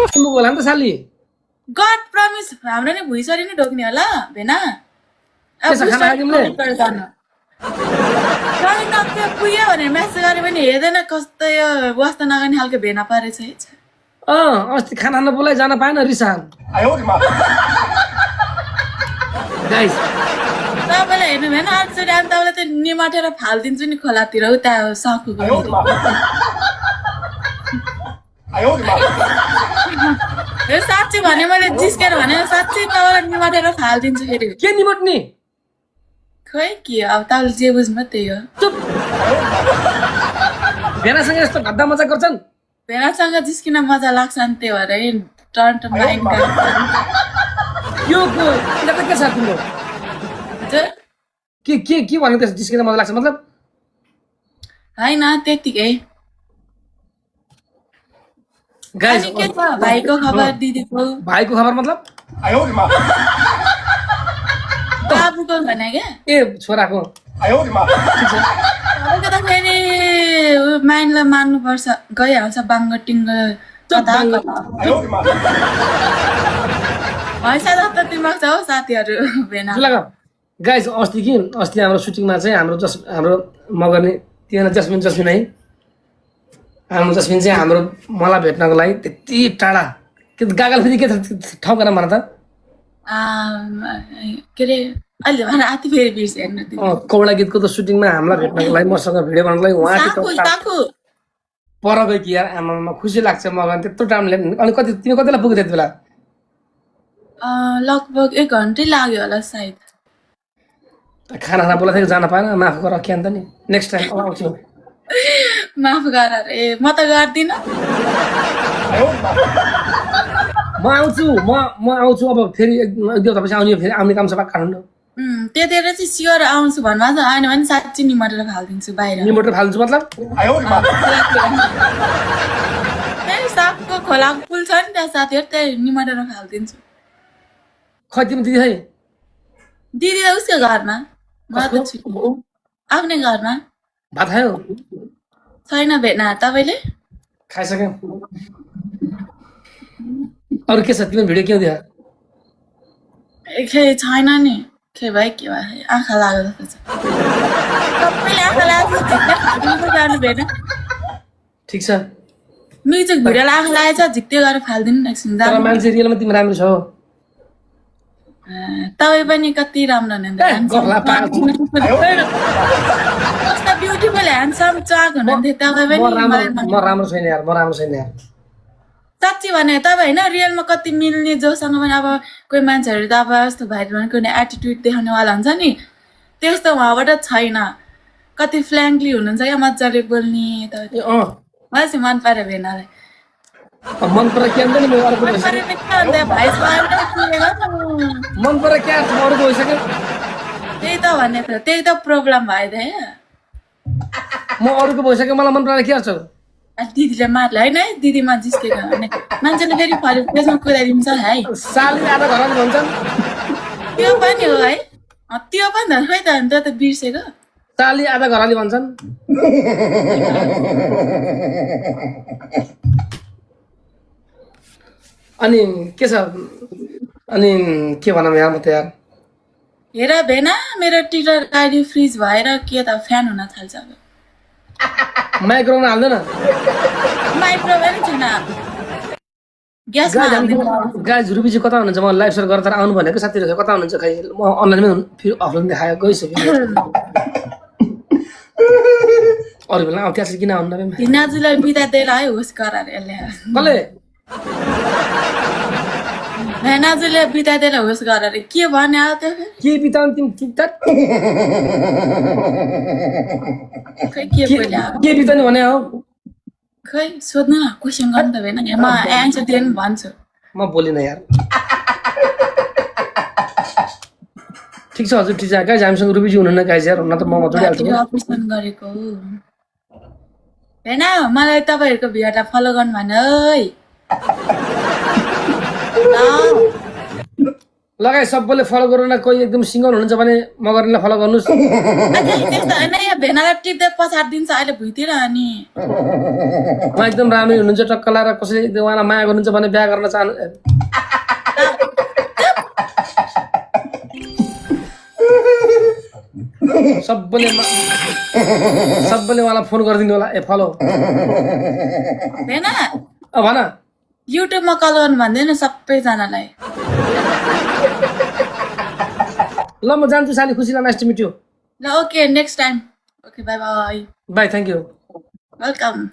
तिम्रो होला नि त साली गड प्रमिस हाम्रो नि भुइँसरी नै ढोक्ने होला भेना त्यसो खाना खायो तिमीले? पुग्यो भनेर म्यासेज गरे पनि हेर्दैन कस्तो यो वास्ता नगर्ने खालको भेना पारेछ है अस्ति खाना खान बोलाइ जान पाएन रिसान गाइस तपाईँलाई हेर्नु भएन अर्कोचोटि आएर तपाईँलाई त निमाटेर फालिदिन्छु नि खोलातिर उता साकुको साँच्ची भने मैले जिस्केर भने साँच्ची तपाईँलाई निमाटेर फालिदिन्छु फेरि के निमट्ने खै के अब तपाईँले जे बुझ्नु त्यही हो भेनासँग यस्तो भद्दा मजा गर्छन् भेनासँग जिस्किन मजा लाग्छ नि त्यो भएर टर्न माइन्ड यो त के छ तिम्रो के भन्नु त्यस्तो जिस्किन मजा लाग्छ मतलब होइन त्यतिकै गाइस के छ भाइको खबर दिदीको भाइको खबर मतलब बाबुको भने क्या ए छोराको तपाईँको त फेरि माइन्डलाई मान्नुपर्छ गइहाल्छ बाङ्गटिङ्ग कता कता पैसा जस्तो दिमाग छ हो साथीहरू भेना गाइस अस्ति हाम्रो सुटिङमा चाहिँ हाम्रो मगर्ने तिनीहरू जस्मिन है हाम्रो जस्मिन चाहिँ हाम्रो मलाई भेट्नको लागि त्यति टाढा के गागल फेरि के ठाउँ गर्न भन त के अरे अहिले भएर आति फेरि बिर्स हेर्नु कौडा गीतको त सुटिङमा हामीलाई भेट्नको लागि मसँग भिडियो बनाउनको लागि उहाँ पर गयो कि यार आमामा खुसी लाग्छ मगन त्यत्रो टाइम अनि कति तिमी कतिलाई पुग्यो त्यति बेला लगभग 1 घन्टै लाग्यो होला सायद खाना खाना बोला जान पाएन माफ गर के अन्त नि नेक्स्ट टाइम आउँछु माफ गर ए म त गर्दिनँ म आउँछु अब फेरि एक दिनपछि आउने फेरि आउने काम छ काठमाडौँ त्यतिखेर चाहिँ स्योर आउँछु भन्नु छ आएन भने साँच्ची निमटेर फालिदिन्छु बाहिर निमटेर फालिदिन्छु मतलब सागको खोलाको पुल छ नि त्यहाँ साथीहरू त्यही निमटेर फालिदिन्छु खै तिमी दिदी है दिदी त उसको घरमा म त छु आफ्नै घरमा भात खायो छैन भेना तपाईँले खाइसक्यो अरू के छ तिमी भिडियो के दियो खै छैन नि खै भाइ के भयो आँखा लाग्यो जस्तो छ सबैले आँखा लाग्छ जानु भेना ठिक छ म्युजिक भिडियोलाई आँखा लागेछ झिक्दै गरेर फालिदिनु एकछिन तर मान्छे रियलमा तिमी राम्रो छौ तपाईँ पनि कति राम्रो हुनुहुन्थ्यो ब्युटिफुल ह्यान्डसम चाक हुनुहुन्थ्यो तपाईँ पनि म राम्रो छैन यार साँच्ची भने तपाईँ होइन रियलमा कति मिल्ने जोसँग पनि अब कोही मान्छेहरू त अब यस्तो भाइरल भने कुनै एटिट्युड देखाउनेवाला हुन्छ नि त्यस्तो उहाँबाट छैन कति फ्ल्याङ्कली हुनुहुन्छ क्या मजाले बोल्ने मलाई चाहिँ मन पर्यो भेनालाई मन परे के अन्त नि म अर्को मन परे के अर्को भइसक्यो त्यही त भने त्यही त प्रब्लम भयो त म अरूको भइसक्यो मलाई मन परेर के गर्छ दिदीले मार्ला होइन है दिदीमा जिस्केको भने मान्छेले फेरि फरि त्यसमा कुदाइदिन्छ है साली आधा घरमा भन्छन् त्यो पनि हो है त्यो पनि त खै त अन्त त बिर्सेको साली आधा घरले भन्छन् अनि के छ अनि के भनौँ यार म त यार हेर भेना मेरो ट्विटर आइडी फ्रिज भएर के त फ्यान हुन थाल्छ अब माइक्रोमा हाल्दैन माइक्रो पनि छैन ग्यासमा गाइज रुबी चाहिँ कता हुनुहुन्छ म लाइभ सेयर गरेर आउनु भनेको साथीहरू कता हुनुहुन्छ खै म अनलाइनमै फेरि अफलाइन देखायो गइसक्यो अरू बेला अब त्यहाँ किन आउनु नाजुलाई बिदा दिएर है होस् गराएर यसले कसले नाजुले बिदा दिएर होस् गराएर के भने आयो त्यो के बिताउनु तिमी खै के बिताउनु भने हो खै सोध्नु न क्वेसन गर्नु त भएन म एन्सर दिएर पनि भन्छु म बोलिनँ यार ठिक छ हजुर ठिक छ गाइज हामीसँग रुबीजी हुनुहुन्न गाइज यार हुन त म जोडिहाल्छु अपरेसन गरेको हैन मलाई तपाईहरुको भिडियोलाई फलो गर्नु भन है लगाइ सबैले फलो गर्नु न, कोही एकदम सिङ्गल हुनुहुन्छ भने मगरनीलाई फलो गर्नुहोस्। त्यस्तो होइन, यहाँ भेनालाई टिप्दै पछाडिदिन्छ अहिले भुइँतिर अनि उहाँ एकदम राम्रै हुनुहुन्छ, टक्क लाएर कसैले एकदम उहाँलाई माया गर्नुहुन्छ भने बिहा गर्न चाहनु। सबैले उहाँलाई फोन गरिदिनु होला, ए फलो भेना भन। युट्युबमा कल गर्नु भन्दैन सबैजनालाई। ल म जान्छु साली, खुसी लाग्यो, नाइस टु मिट यु। ल okay, next time. Okay, bye bye. Bye, thank you. Welcome.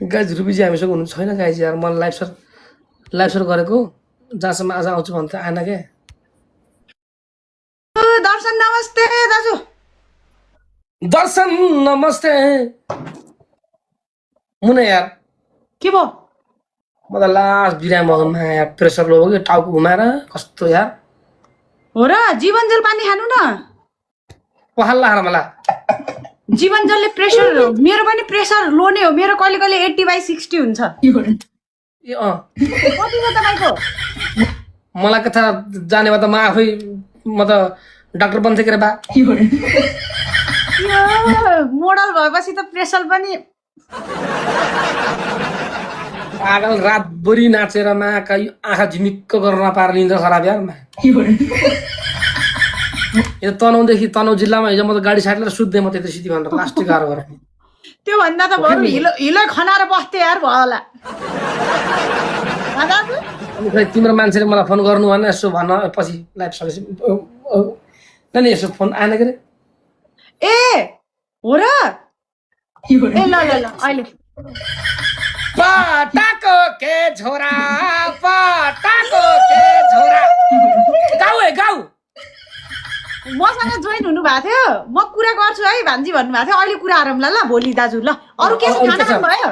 Guys Rubi ji हामीसँग हुनु छैन गाइज, यार मलाई लाइभ सर गरेको जहाँसम्म आज आउँछु भन्नु त आएन के। दर्शन नमस्ते दाजु। दर्शन नमस्ते मुना यार, के भयो? म त लास्ट बिरामी मगनमा यार, प्रेसर लो हो कि टाउको घुमाएर कस्तो यार। हो र, जीवन जल पानी खानु न। पहाल लाएर मलाई जीवन जलले प्रेसर, मेरो पनि प्रेसर लो नै हो, मेरो कहिले कहिले 80/60 हुन्छ। ए कति हो तपाईको? मलाई कथा जाने भए त म आफै म त डाक्टर बन्थे के रे बा। मोडल भएपछि त प्रेसर पनि पागल रातभरि नाचेर माका आँखा झिमिक्क गरेर नपाएर निन्द्रा खराब यार। यो तनहुँदेखि तनहुँ जिल्लामा हिजो म त गाडी साइडलेर सुत्दै म त्यति सिधि भनेर प्लास्टिक गाह्रो गरेँ। त्यो भन्दा त बरु हिलो खनाएर बस्थे यार भयो होला। अनि खै तिम्रो मान्छेले मलाई फोन गर्नु भने यसो भन, पछि लाइभ सकेपछि नि यसो फोन आएन के रे। ए हो र, ए ल ल ल अहिले पटाको के छोरा, पटाको के छोरा, गाउ है गाउ। मसँग जोइन हुनु भएको थियो, म कुरा गर्छु है भान्जी भन्नुभएको थियो। अहिले कुरा आरम्भ ल भोलि दाजु। ल अरू के छ? खाना खानुभयो?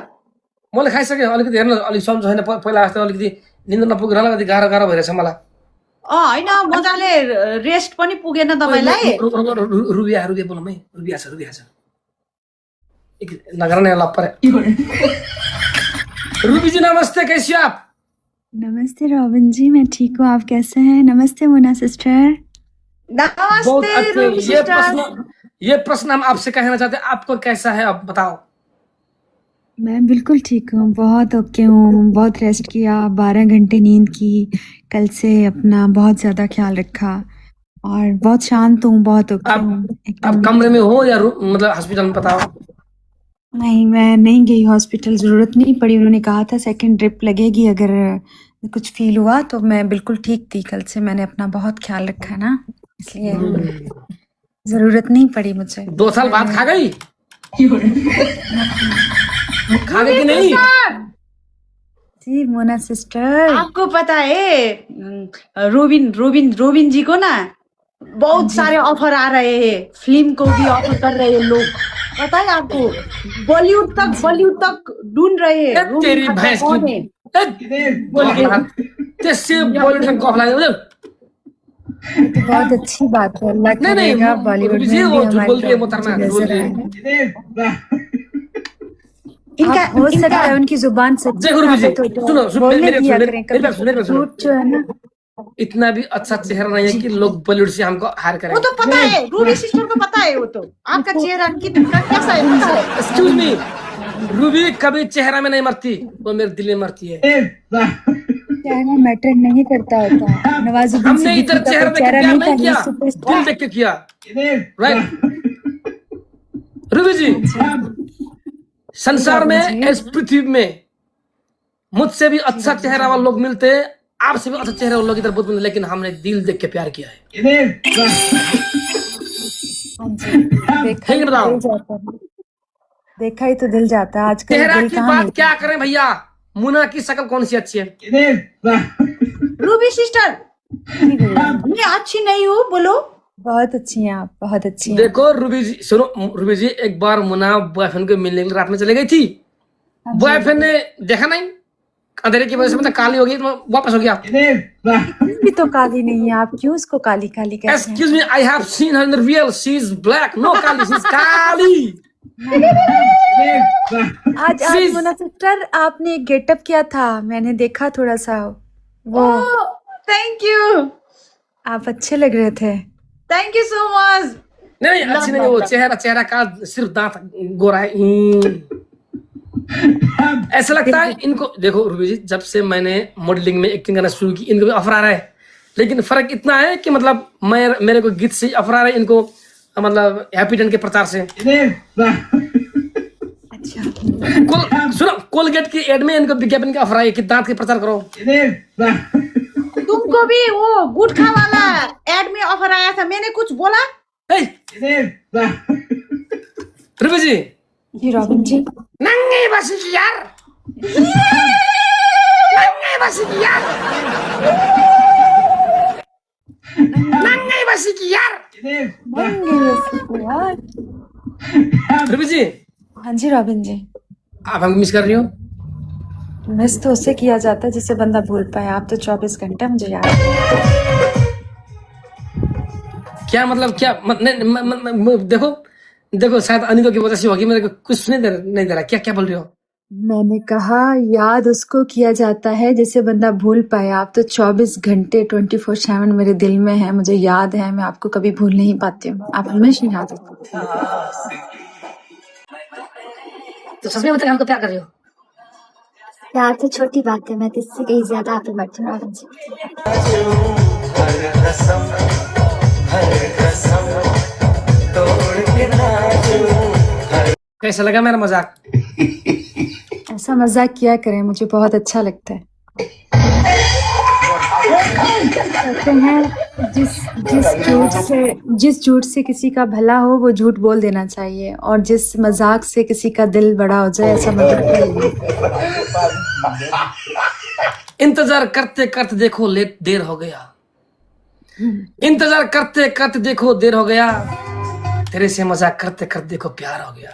मैले खाइसकेँ, अलिकति हेर्नु अलिक सन्चो छैन, पहिला जस्तो अलिकति निन्द्रा नपुगेर अलिकति गाह्रो भइरहेछ मलाई। होइन मजाले रेस्ट पनि पुगेन तपाईँलाई। रुबिया बोलौँ है, रुबिया छ नगर ने लप्पर। रूबी जी नमस्ते, कैसी आप? नमस्ते रॉबिन जी, मैं ठीक हूँ, आप कैसे हैं? नमस्ते मोना सिस्टर। नमस्ते रूबी सिस्टर। ये प्रश्न हम आपसे कहना चाहते हैं, आपको कैसा है आप बताओ। मैं बिल्कुल ठीक हूँ, बहुत ओके हूँ, बहुत रेस्ट किया, 12 घंटे नींद की, कल से अपना बहुत ज़्यादा ख्याल रखा और बहुत शांत हूँ, बहुत ओके हूँ। आप कमरे में हो या मतलब हॉस्पिटल में? बताओ। नहीं, मैं नहीं गई हॉस्पिटल, ज़रूरत नहीं पड़ी। उन्होंने कहा था सेकंड ड्रिप लगेगी अगर कुछ फील हुआ तो। मैं बिल्कुल ठीक थी, कल से मैंने अपना बहुत ख्याल रखा ना, इसलिए ज़रूरत नहीं पड़ी मुझे। 2 साल बाद खा गई? खा गई कि नहीं? जी मोना सिस्टर, आपको पता है रोबिन जी को ना बहुत सारे ऑफर आ रहे हैं, फिल्म को भी ऑफर कर रहे हैं लोग, पता है आपको? बॉलीवुड तक ढूंढ रहे हैं। तेरी भैंस की तेरे बॉलीवुड में कॉफ लाए मुझे। तो बहुत अच्छी बात है, अल्लाह करेगा बॉलीवुड में भी इनका हो सकता है, उनकी जुबान से इतना भी अच्छा चेहरा नहीं है कि लोग बॉलीवुड से हमको हायर करें। वो तो पता है, रूबी सिस्टर को पता है, वो तो आपका चेहरा कितना कैसा है पता है। एक्सक्यूज मी, रूबी कभी चेहरा में नहीं मरती, वो मेरे दिल में मरती है। चेहरा मैटर नहीं करता होता। नवाजुद्दीन हमने इधर चेहरा देख के प्यार नहीं किया, दिल देख के किया, राइट? रूबी जी, संसार में इस पृथ्वी में मुझसे भी अच्छा चेहरा वाले लोग मिलते हैं, आपसे भी अच्छा चेहरा वाले लोग इधर बहुत मिलते, लेकिन हमने दिल देख के प्यार किया है। देखा ही तो दिल जाता है आजकल। चेहरा की बात क्या करें भैया, मुना की शक्ल कौन सी अच्छी है? रूबी सिस्टर मैं अच्छी नहीं हूँ, बोलो। बहुत अच्छी हैं आप, बहुत अच्छी हैं। देखो रूबी जी, सुनो रूबी जी, एक बार मुना बॉयफ्रेंड को मिलने के लिए रात में चले गई थी। बॉयफ्रेंड ने देखा नहीं, अंधेरे की वजह से मतलब काली हो गई, तो वापस हो गया। भी तो काली नहीं है, आप क्यों उसको काली काली कहते हैं? Excuse me, I have seen her in the real, she is black, no काली, शी इज काली। आज मोना सिस्टर आपने एक गेटअप किया था, मैंने देखा थोड़ा सा वो। थैंक यू आप अच्छे लग रहे थे। Thank you so much. नहीं अच्छी नहीं, वो चेहरा का सिर्फ दांत गोरा है। ऐसा लगता है इनको। देखो रूबी जी, जब से मैंने मॉडलिंग में एक्टिंग करना शुरू की, इनको भी ऑफर आ रहा है, लेकिन फर्क इतना है कि मतलब मेरे को गीत से ऑफर आ रहा है, इनको मतलब हैप्पीडेंट के प्रचार से। अच्छा, सुनो, कोलगेट की एड में इनको विज्ञापन का ऑफर आया कि दांत के प्रचार करो। तुमको भी वो गुटखा वाला एड में ऑफर आया था, मैंने कुछ बोला? रूबी जी, जी रॉबिन जी, नंगे बसी की यार, नंगे बसी की यार, नंगे बसी की यार। रूबी जी, हाँ जी रॉबिन जी, आप हमको मिस कर रही हो? मिस तो उससे किया जाता है जिसे बंदा भूल पाए। आप तो 24 घंटे मुझे याद है। क्या मतलब क्या देखो शायद अनितो की वजह से होगी, मेरे को कुछ नहीं दे रहा। क्या बोल रही हो? मैंने कहा याद उसको किया जाता है जिसे बंदा भूल पाए। आप तो 24 घंटे 24/7 मेरे दिल में है, मुझे याद है। मैं आपको कभी भूल नहीं पाती हूँ, आप हमेशा याद होते हैं। तो सच में मतलब हमको प्यार कर रही हो? प्यार तो छोटी बात है, मैं तो इससे कहीं ज्यादा आप पे मरती हूँ रॉबिन जी। कैसा लगा मेरा मजाक? ऐसा मजाक किया करें, मुझे बहुत अच्छा लगता है। कहते हैं जिस झूठ से किसी का भला हो वो झूठ बोल देना चाहिए, और जिस मजाक से किसी का दिल बड़ा हो जाए ऐसा मजाक नहीं। इंतजार करते करते देखो देर हो गया, इंतजार करते करते देखो देर हो गया, तेरे से मजाक करते करते देखो प्यार हो गया।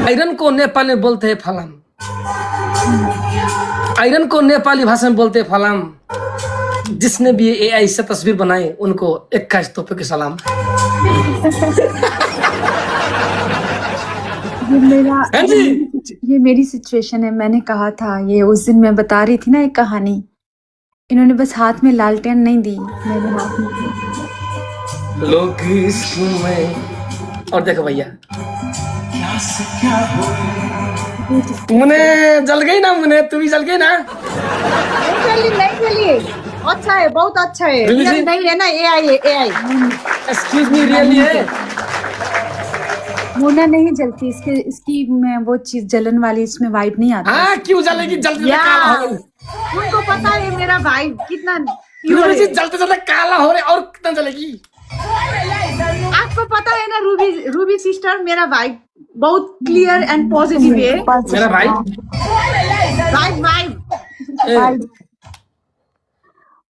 आयरन को नेपाली में बोलते हैं फलाम, आयरन को नेपाली भाषा में बोलते हैं फलाम। जिसने भी एआई से तस्वीर बनाई उनको 21 तोहफे के सलाम। हाँ जी, ये मेरी सिचुएशन है। मैंने कहा था, ये उस दिन मैं बता रही थी ना एक कहानी, इन्होंने बस हाथ में लालटेन नहीं दी, मैंने हाथ में दी। लोग इश्क में। और देखो भैया, मुने जल गई ना, मुने तू भी जल गई ना। नहीं चलिए, अच्छा है, बहुत अच्छा है। Really? रियल नहीं है ना, एआई है, एआई। एक्सक्यूज मी, रियली है। मोना नहीं जलती, इसकी में वो चीज जलन वाली इसमें वाइब नहीं आता। हाँ, क्यों जलेगी? जलते जलते काला हो रही। उनको पता है मेरा भाई कितना रूबी जी जलते जलते काला हो रहे, और कितना जलेगी? आपको पता है ना रूबी सिस्टर, मेरा भाई बहुत क्लियर एंड पॉजिटिव है। मेरा भाई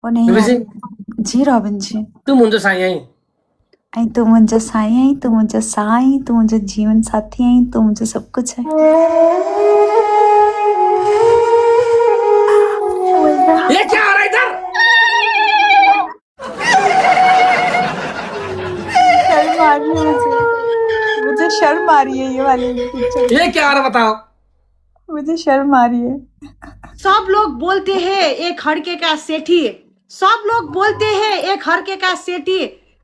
वो नहीं रूबी जी, आता। जी रॉबिन जी, तू मुझे साई आई, आई तू मुझे साई, आई तू मुझे साई, तू मुझे जीवन साथी, आई तू मुझे सब कुछ है। ये क्या हो रहा है इधर? शर्म आ रही है मुझे शर्म आ रही है ये वाली पिक्चर। ये क्या हो रहा है बताओ? मुझे शर्म आ रही है। सब लोग बोलते हैं एक हड़के का सेठी, सब लोग बोलते हैं एक हड़के का सेठी।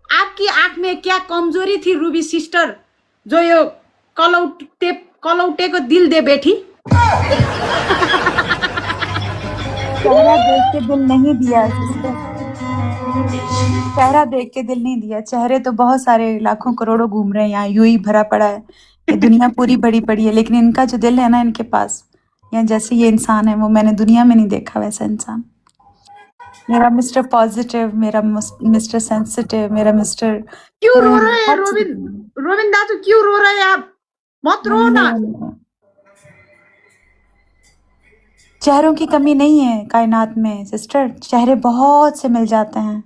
आपकी आंख में क्या कमजोरी थी रूबी सिस्टर, जो ये कलौटे को दिल दे बैठी? चेहरा देख के दिल नहीं दिया, चेहरा देख के दिल नहीं दिया। चेहरे तो बहुत सारे लाखों करोड़ों घूम रहे हैं यहाँ, यूं ही भरा पड़ा है, ये दुनिया पूरी बड़ी पड़ी है, लेकिन इनका जो दिल है ना, इनके पास, या जैसे ये इंसान है वो मैंने दुनिया में नहीं देखा वैसा इंसान। मेरा मिस्टर पॉजिटिव, मेरा मिस्टर सेंसिटिव, मेरा मिस्टर। क्यों रो रहे हैं रोबिन दादू, क्यों रो रहे हैं आप? मत रो ना। चेहरों की कमी नहीं है कायनात में सिस्टर, चेहरे बहुत से मिल जाते हैं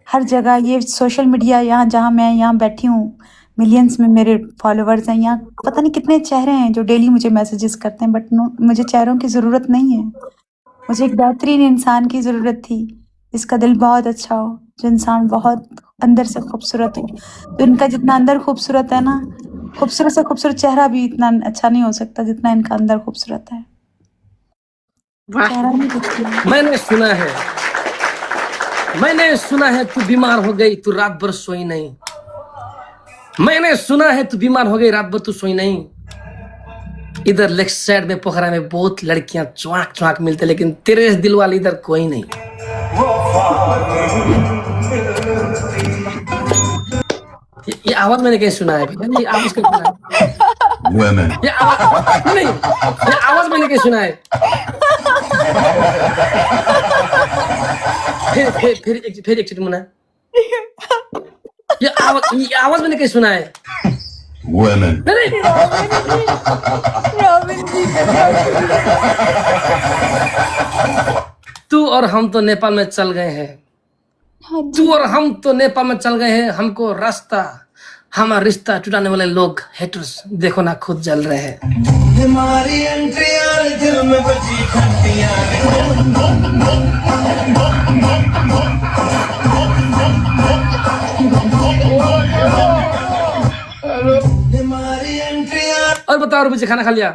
हर जगह। ये सोशल मीडिया, यहाँ जहाँ मैं यहाँ बैठी हूँ, मिलियंस में मेरे फॉलोअर्स हैं, यहाँ पता नहीं कितने चेहरे हैं जो डेली मुझे मैसेजेस करते हैं, बट मुझे चेहरों की ज़रूरत नहीं है। मुझे एक बेहतरीन इंसान की ज़रूरत थी, जिसका दिल बहुत अच्छा हो, जो इंसान बहुत अंदर से खूबसूरत हो। तो इनका जितना अंदर खूबसूरत है ना, खूबसूरत से खूबसूरत चेहरा भी इतना अच्छा नहीं हो सकता जितना इनका अंदर खूबसूरत है। चेहरा नहीं दिखती। मैंने सुना है मैंने सुना है तू बीमार हो गई, तू रात भर सोई नहीं। मैंने सुना है तू बीमार हो गई, रात भर तू सोई नहीं। इधर लेफ्ट साइड में पोखरा में बहुत लड़कियां च्वाक च्वाक मिलते, लेकिन तेरे दिल वाली इधर कोई नहीं। ये आवाज मैंने कहीं सुना है? ये आवाज कहीं सुना है? ये आवाज नहीं, ये आवाज मैंने कहीं सुना है? फिर एक चीज मुना, ये आवाज मैंने कहीं सुना है? नहीं, रॉबिन जी तू और हम तो नेपाल में चल गए हैं। तू और हम तो नेपाल में चल गए हैं। हमको रास्ता, हमारा रिश्ता टूटाने वाले लोग, हेटर्स देखो ना खुद जल रहे हैं। हमारी एंट्री दिल में बजी घंटियां। और बताओ रुबी जी, खाना खा लिया?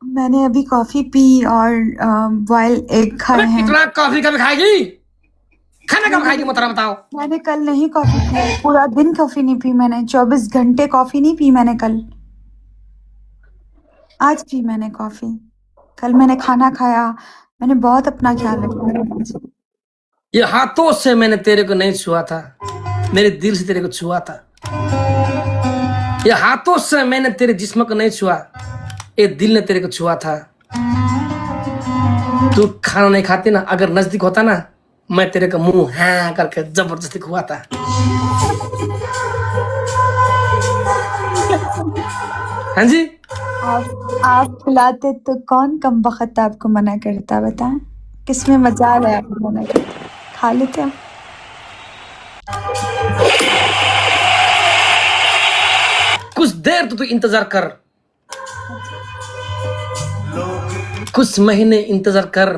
मैंने अभी कॉफी पी और बॉयल एग खाए हैं। इतना कॉफी कभी खाएगी? खाना कब खाएगी मोहतरम बताओ? मैंने कल नहीं कॉफी पी, पूरा दिन कॉफी नहीं पी मैंने। 24 घंटे कॉफी नहीं पी मैंने कल। आज पी मैंने कॉफी। कल मैंने खाना खाया। मैंने बहुत अपना ख्याल रखा। ये हाथों से मैंने तेरे को नहीं छुआ था, मेरे दिल से तेरे को छुआ था। ये हाथों से मैंने तेरे जिस्म को नहीं छुआ, ये दिल ने तेरे को छुआ था। तू खाना नहीं खाती ना, अगर नजदीक होता ना, मैं तेरे को मुंह हाँ करके जबरदस्ती खुआता। हाँ जी, आप खिलाते तो कौन कम बखत आपको मना करता, बताएं? किसमें मजाल है आपको मना करता? खा लेते आप। कुछ देर तो तू इंतजार कर, कुछ महीने इंतजार कर,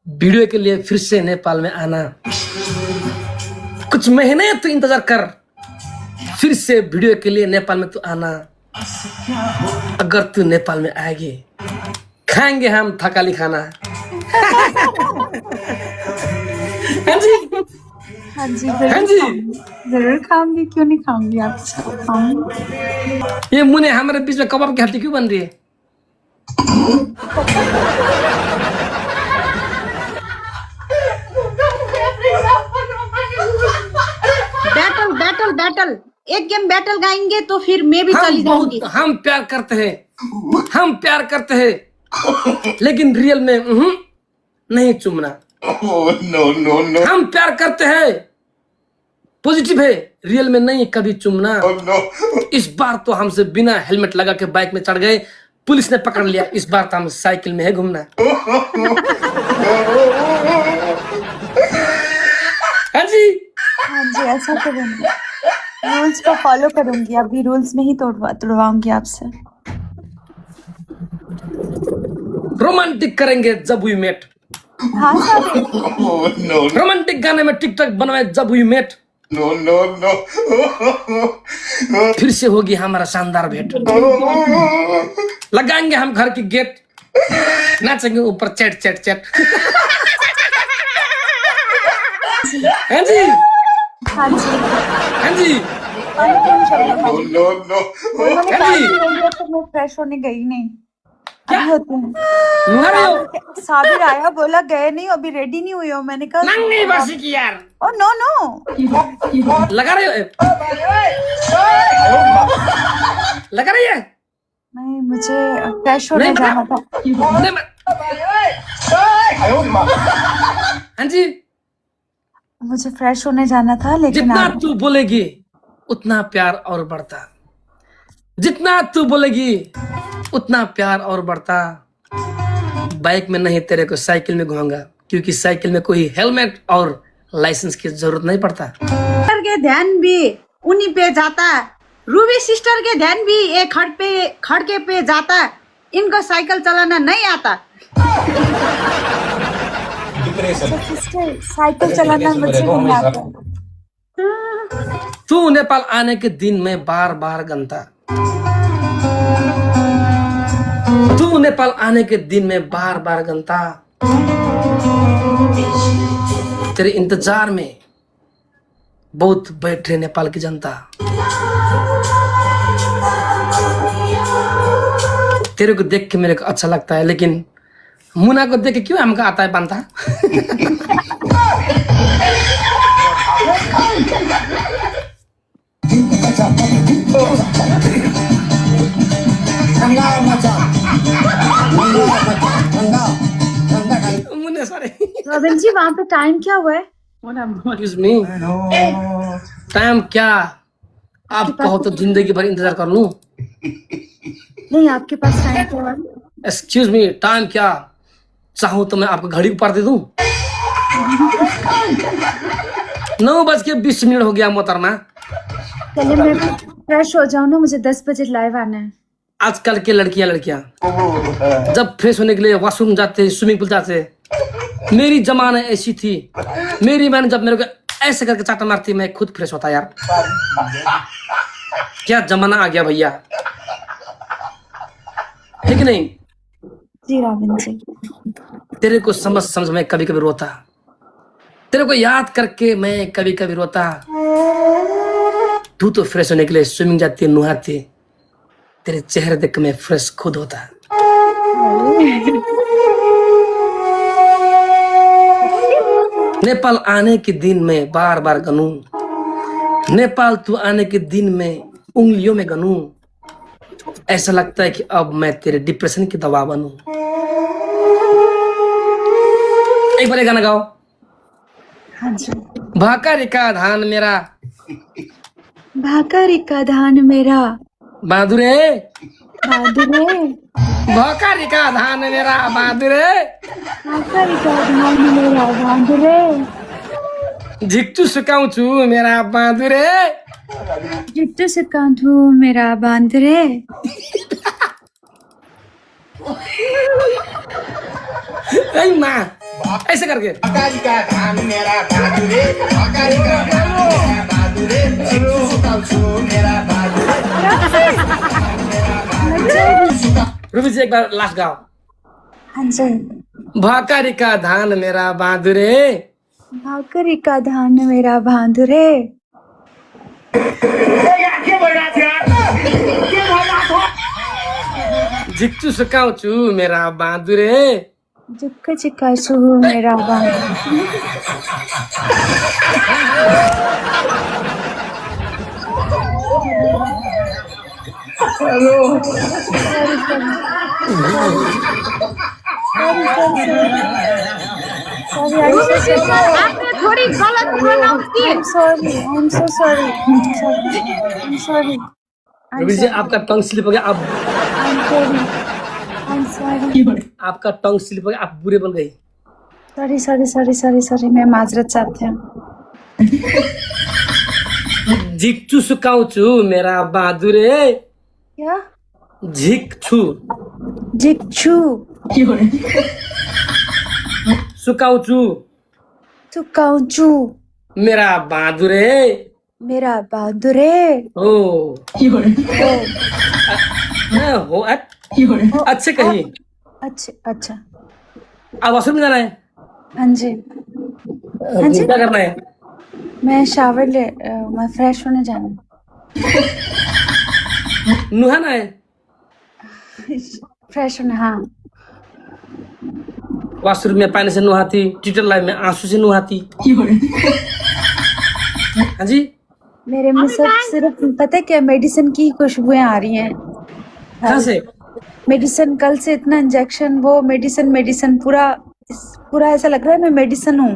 वीडियो के लिए फिर से नेपाल में आना। कुछ महीने तू इंतजार कर, फिर से वीडियो के लिए नेपाल में तू आना। अगर तू नेपाल में आएगी, खाएंगे हम थकाली खाना। हाँ जी, हाँ जी, हाँ जी, जरूर खाऊंगी। क्यों नहीं खाऊंगी? आपसे खाऊंगी। ये मुने हमारे बीच में कबाब की हड्डी क्यों बन रही है? बैटल बैटल बैटल, एक गेम बैटल गाएंगे तो फिर मैं भी चली जाऊंगी। हम प्यार करते हैं, हम प्यार करते हैं, लेकिन रियल में नहीं चुमना। नो। हम प्यार करते हैं, पॉजिटिव है, रियल में नहीं कभी चुमना। इस बार तो हमसे बिना हेलमेट लगा के बाइक में चढ़ गए, पुलिस ने पकड़ लिया। इस बार तो हम साइकिल में है घूमना। हाँ जी, हाँ जी, ऐसा करूंगी। रूल्स को फॉलो करूंगी। अभी रूल्स नहीं तोड़वाऊंगी आपसे। रोमांटिक करेंगे जब वी मेट। हाँ साहब, रोमांटिक गाने में टिकटॉक बनवाए जब वी मेट। नो। फिर से होगी हमारा शानदार भेंट। लगाएंगे हम घर की गेट, नाचेंगे ऊपर चैट चैट चैट। हाँ जी, हाँ जी, हाँ जी, मैं फ्रेश होने गई नहीं। क्या होते हैं? अरे ओ, साबिर आया, बोला गए नहीं, अभी रेडी नहीं हुई हो। मैंने कहा नंगी बसी की यार। ओ नो, लगा रही हो? लगा रही है? नहीं, मुझे फ्रेश होने जाना था। नहीं, हाँ जी, मुझे फ्रेश होने जाना था, लेकिन जितना तू बोलेगी उतना प्यार और बढ़ता। जितना तू बोलेगी उतना प्यार और बढ़ता। बाइक में नहीं, तेरे को साइकिल में घुमाऊंगा, क्योंकि साइकिल में कोई हेलमेट और लाइसेंस की जरूरत नहीं पड़ता। सिस्टर के ध्यान भी उन्हीं पे जाता। रूबी सिस्टर के ध्यान भी एक खड़के पे जाता। इनको साइकिल चलाना नहीं आता। साइकिल चलाना मुझे नहीं आता। तू नेपाल आने के दिन में बार बार गनता। तू नेपाल आने के दिन में बार बार गनता। तेरे इंतजार में बहुत बैठे नेपाल की जनता। तेरे को देख के मेरे को अच्छा लगता है, लेकिन मुना को देख के क्यों हमको आता है बनता। मुन्ने सॉरी, रॉबिन जी वहाँ पे टाइम क्या हुआ है? एक्सक्यूज मी, टाइम क्या? आप कहो तो जिंदगी भर इंतजार कर लूं। नहीं, आपके पास टाइम क्या हुआ है? एक्सक्यूज मी, टाइम क्या? चाहूं तो मैं आपको घड़ी पर दे दूं। 9:20 हो गया मोहतरमा। चलिए मैं फ्रेश हो जाऊँ ना, मुझे 10 बजे लाइव आना है। आजकल के लड़कियां जब फ्रेश होने के लिए वॉशरूम जाते, स्विमिंग पूल जाते, मेरी जमाना ऐसी थी। मेरी मैंने जब मेरे को ऐसे करके चाटा मारती, मैं खुद फ्रेश होता यार। क्या जमाना आ गया भैया, है कि नहीं? जी रॉबिन जी। तेरे को समझ में कभी कभी रोता, तेरे को याद करके मैं कभी कभी रोता। तू तो फ्रेश होने के लिए स्विमिंग जाती है, नहाती, तेरे चेहरे देख के मैं फ्रेश खुद होता। नेपाल आने के दिन में बार बार गनूं, नेपाल तू आने के दिन में उंगलियों में गनूं। ऐसा लगता है कि अब मैं तेरे डिप्रेशन की दवा बनूं। एक बार ये गाना गाओ। हाँ जी। भाकारी का धान मेरा, भाकारी का धान मेरा, बहादुरे, बहादुरे, भाकारी का धान मेरा बहादुरे, भाकारी का धान मेरा बहादुरे, झिक्चु सुकाउँछु मेरा बहादुरे। जिट्टू से कांधू मेरा बांदरे। ऐ माँ, ऐसे करके भाकारी का धान मेरा बहादुरे, भाकारी का धान मेरा बहादुरे, झिक्चु सुकाउँछु मेरा बहादुरे। रुबी जी एक बार लास्ट गाओ। हाँ जी। भाकारी का धान मेरा बहादुरे, भाकारी का धान मेरा बहादुरे, झिक्चु सुकाउँछु मेरा बहादुरे। जुक्का चिक्का छु मेरा बहादुरे। आपने थोड़ी गलत प्रोनाउंस की। I'm sorry, I'm so sorry, I'm sorry, Rubi ji आपका टंग स्लिप हो गया, आप I'm sorry, I'm sorry, आपका टंग स्लिप हो गया, आप बुरे बन गई। sorry, मैं माजरत चाहती हूँ। झिक्चु सुकाउँछु मेरा बहादुरे, क्या? झिक्छु जिक्चू, सुकाउँछु चुकाउचू मेरा बहादुरे। मेरा बहादुरे। ओ मैं हो अच्छे कहीं। अच्छा, अब वॉशरूम में जाना है, हाँ जी। हाँ जी। क्या करना है? मैं मैं फ्रेश होने जाना नुहाना है, फ्रेश होने। हाँ वॉशरूम में पानी से नुहाती, ट्विटर लाइव में आंसू से नुहाती। हाँ जी, मेरे में सब सिर्फ पता है क्या, मेडिसिन की खुशबुएं आ रही हैं। कहाँ से? मेडिसिन, कल से इतना इंजेक्शन, वो मेडिसिन पूरा ऐसा लग रहा है मैं मेडिसिन हूँ।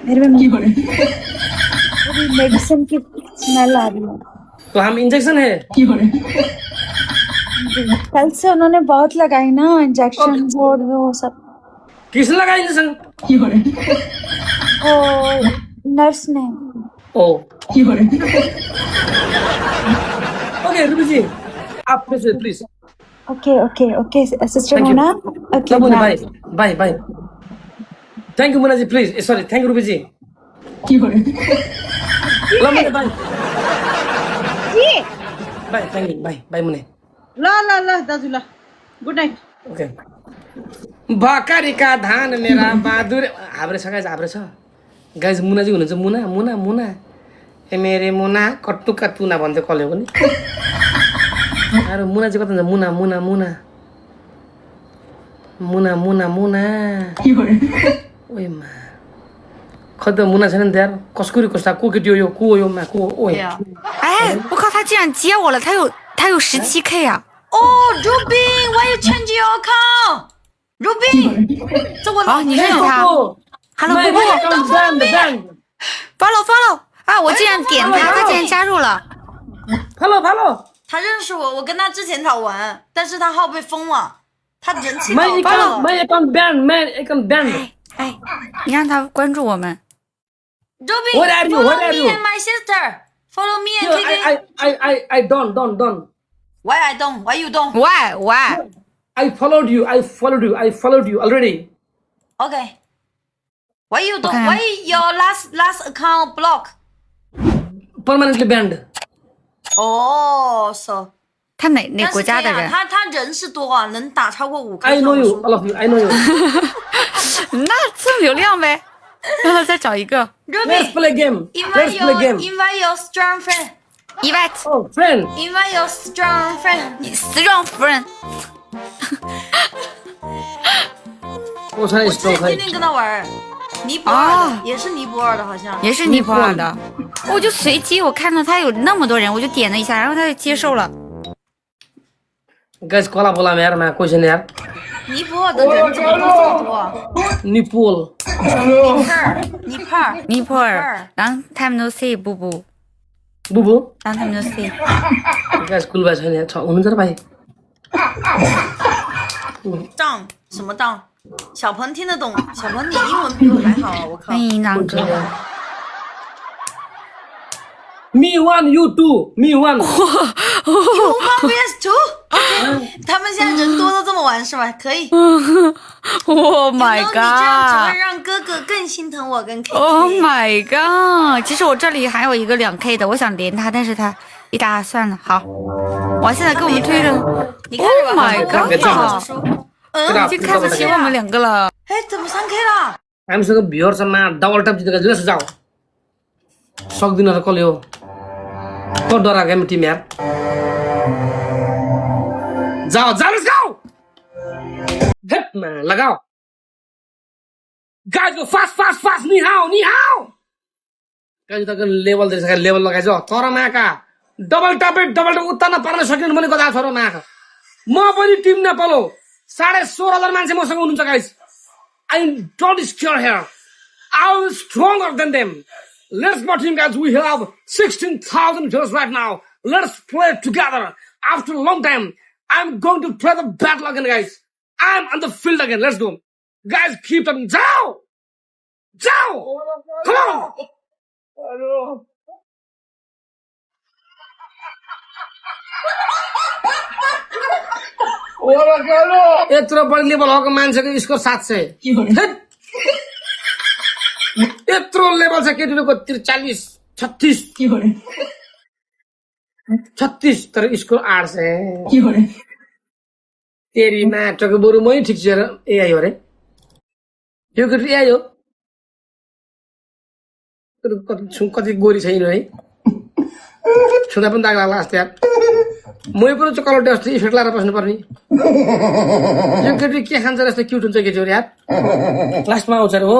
मेरे में पूरी मेडिसिन की स्मेल आ रही है। तो हम इंजेक्शन है। कल से उन्होंने बहुत लगाई ना इंजेक्शन और वो सब। किसने लगा इंजेक्शन? ओ नर्स ने। ओ ओके रुबी जी आप प्लीज। ओके असिस्टेंट हो ना। Okay bye. Thank you Munna ji, please sorry, thank you Ruby ji. Bye, thank you, bye मुन्ने। ल दाजु ल, गुड नाइट। ओके। भकारीका धान मेरा बहादुर हाम्रो छ गाइज हाम्रो छ गाइज मुना चाहिँ हुनुहुन्छ मुना मुना मुना ए मेरे मुना कट्टुका तुना भन्थ्यो कसले पनि अरे मुना चाहिँ कता हुन्छ मुना मुना मुना मुना मुना मुना ओइ मा खै त मुना छैन नि त यार कसको रिक्वेस्ट को केटी हो यो को हो यो मा को हो ओइ 哎，我靠，他竟然接我了，他有17K 啊！ Oh, Rubin, why you change your account? Rubin, 这我哦，你认识他 ？Hello， my 布布 account banned ，follow，啊，我竟然点他，他竟然加入了。 follow 他认识我，我跟他之前好玩，但是他号被封了，他人气 my 爆 account 了。 my account banned 哎，你让他关注我们。 Rubin, What are you? follow What are me you? and my sister. Follow me and Yo, KK. I don't Why I don't? Why you don't? Why？ I followed you already Okay. Why you don't? Okay. Why your last account block? permanently banned Oh, so. 他哪但是国家的人？这样他人是多啊，能打超过5颗。 I know you all of you I know you 那蹭流量呗，让他再找一个。 let's play game Invite your strong friend. Invite oh friend Invite your strong friend. strong friend。我才我 strong 天天跟他玩儿，尼泊尔啊的，也是尼泊尔的，好像。也是尼泊尔的，我就随机我看到他有那么多人，我就点了一下，然后他就接受了。 guys कला बोला यार मैं question यार 尼泊尔的人怎么都这么多？ निपोल 尼泊尔， long time no see， 布布 बुबु long time no see。 guys कुल भाइ छैन यार छ हुनुहुन्छ र भाइ当什么当？小鹏听得懂，小鹏你英文比我还好啊！我靠欢。迎狼哥， me one you two me one VS2，他们现在人多都这么玩是吧？可以。 Oh my 你这样只会 god！ 让哥哥更心疼我跟 KK。 Oh my god！其实我这里还有一个2K 的，我想连他，但是他一打算了，好，我现在给我们推着你看着 Oh 吧 my 看着 god！ 书。嗯已经看不起我们2个了。哎，怎么3K 了？ हामीसँग भ्युअर छ मा डबल टप जितेको लेट्स जाऊ सक्दिन र कसले हो तो डरा गेम टिम यार जाओ लेट्स गो हेट मा लगाओ गाइस गो फास्ट नि हाउ गाइस त लेभल देख्छ लेभल लगाइछ तर माका डबल टप उत्तान पर्न सकिन मैले गदा छोरो माका म पनि टिम नेपाल हो 16,500 मान्छे मसँग हुनुहुन्छ guys I don't scare here. I'm stronger than them. Let's go team guys. We have 16,000 viewers right now. Let's play together. After a long time, I'm going to play the battle again, guys. I'm on the field again. Let's go. Guys, keep them. Zao! Come on! यत्रो बढी level भएको मान्छेको score 700 यत्रो level छ केटीको 43 36 तर score 800 तेरी माटोको बरु मै ठिक छ एआई हो रे यो केटी एआई हो कति गोरी छैन है छुँदा पनि दाग लाग्ला जस्तो यार मै पनि चाहिँ कलर टेस्ट इफेक्ट लाएर बस्नु पर्ने यो केटी के खान्छ जस्तो क्युट हुन्छ केटी यार लास्टमा आउँछ रे हो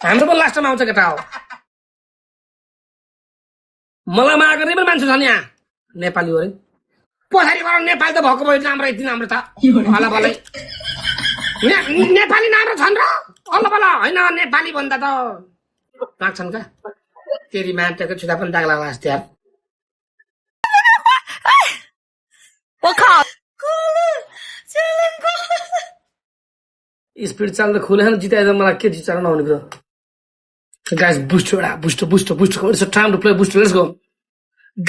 हाम्रो पनि लास्टमा आउँछ केटा हो मलाई माया गर्ने पनि मान्छे छ नि यहाँ नेपाली हो रे पछाडिबाट नेपाली त भएको भयो राम्रो यति राम्रो त होला भलै नेपाली राम्रो छन् र अल्ल बल्ल होइन नेपाली भन्दा त लाग्छन् का तेरी माटोको छुँदा पनि दाग लाग्ला जस्तो यार 我靠！स्पिड चाल्दा खुलेन जिताएर मलाई के जिताएर नहुने कुरो गाइस बुस्ट एउटा boost it's a time to play boost let's go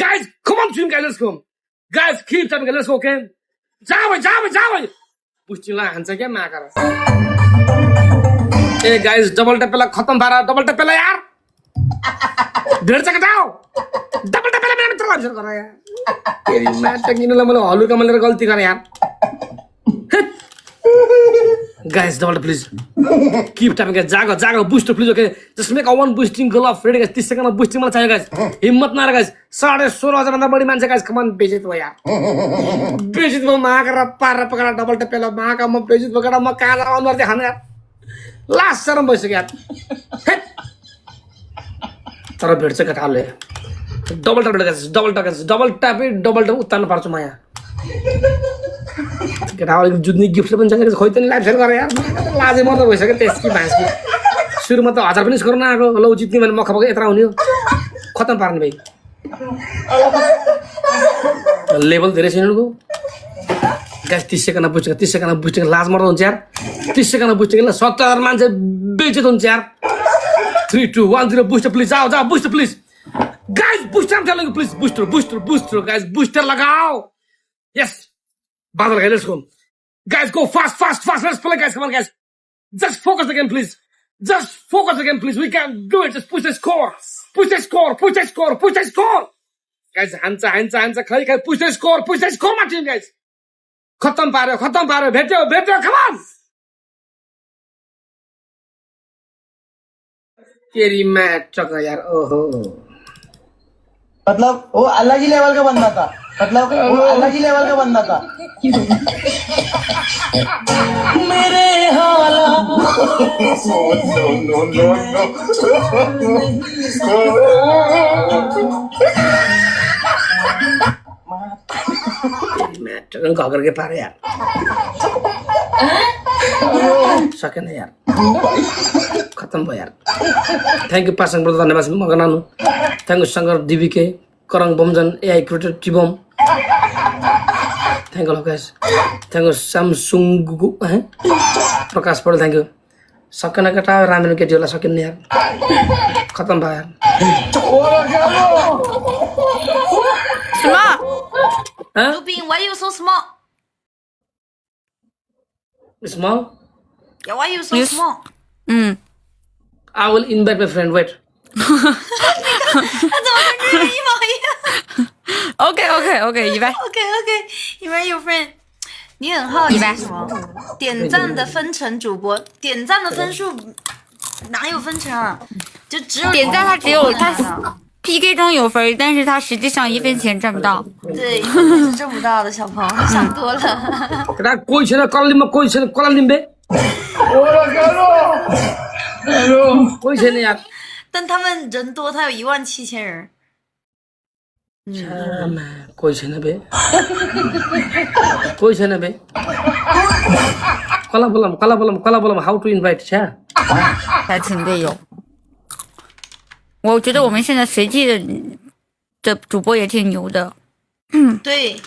guys come on team guys let's go guys keep time let's go okay जा भाइ बुस्टलाई हान्छ क्या माकर ए गाइस डबल टपेला खत्म भएर डबल टपेला यार ढेर छ केटा डबल टपेला मेरो मित्र अफिसर गर यार तेरी माटो किनलाई मैले हलुका मैले गल्ती गरेँ यार Guys, double please. Keep tapping guys. Jago booster please. Okay, just make a one boosting goal of ready guys. 30 second of boosting मलाई चाहियो guys. हिम्मत नहार guys. 16,500 भन्दा बढी मान्छे guys. Come on, बेचित भयो यार. बेचित भयो महाका पार पकड़ा डबल टप पेला महाका म बेचित पकड़ा म काला अनुहार देखान यार. लास्ट शरम भइसक्यो यार. तर भेट्छ केटाले. डबल टप उतार्नु पर्छ म यहाँ. केटाले जुत्ने गिफ्टले पनि चाहिन्छ खोइ तनी लाइभ सेयर गरे यार. लाजै मर्दा भइसक्यो त्यसकी भाँसकी. सुरुमा त 1000 पनि स्कोर नआएको. ल जित्ने भने मख यत्रा हुने हो. खतम पार्ने भाइ. लेभल धेरै छैन उनको. गाइस 30 सेकेन्डमा बुस्टिङ लाज मर्दा हुन्छ यार. 30 सेकेन्डमा बुस्टिङ ल 70,000 मान्छे बेइज्जत हुन्छ यार. 3 2 1 0 booster please. जाओ booster please. Guys, booster I'm telling you please. Booster guys. Booster लगाओ. Yes. Badal guys, let's go. Guys, go fast. Let's play guys. Come on guys. Just focus the game please. We can do it. Just push the score. Guys, hands खाली push the score my team guys. खत्म पार्यो भेट्यो come on. तेरी match चक्कर यार. ओहो मतलब वो अलग ही लेवल का बंदा था. मेरे हालात मैच चक्कर घाकर के पारे यार. सकेन यार. खत्म भयो यार. थ्याङ्क यू पासाङ ब्रदर धन्यवाद मगर नानु. थ्याङ्क यू शङ्कर डिबीके करङ बमजन एआई क्रिएटर टिबम. Thank you guys. Thank you स्यामसुङ प्रकाश पौडेल थ्याङ्क यू. सकेन केटा रामेन केटी होला सकिन्न यार. खत्म भयो यार. 什么 Huh? Lupin, why you so small? Small? Yeah, why you so small? I will invite my friend. Wait. 他怎么跟日一毛一样 OK， 以外？OK， invite your friend。你很好奇什么？点赞的分成主播，点赞的分数哪有分成啊？就只有点赞，他只有他他 PK 中有分，但是他实际上1分钱赚不到。对，是挣不到的小朋友，想多了。 केटा कोही छैन कललिममा कोही छैन कलल लिम्बे. कोही छैन यार.但他们人多，他有17000人。कोही छैन बे. कला बोलम how to invite छ्या.才请队友。我觉得我们现在随机的主播也挺牛的。对。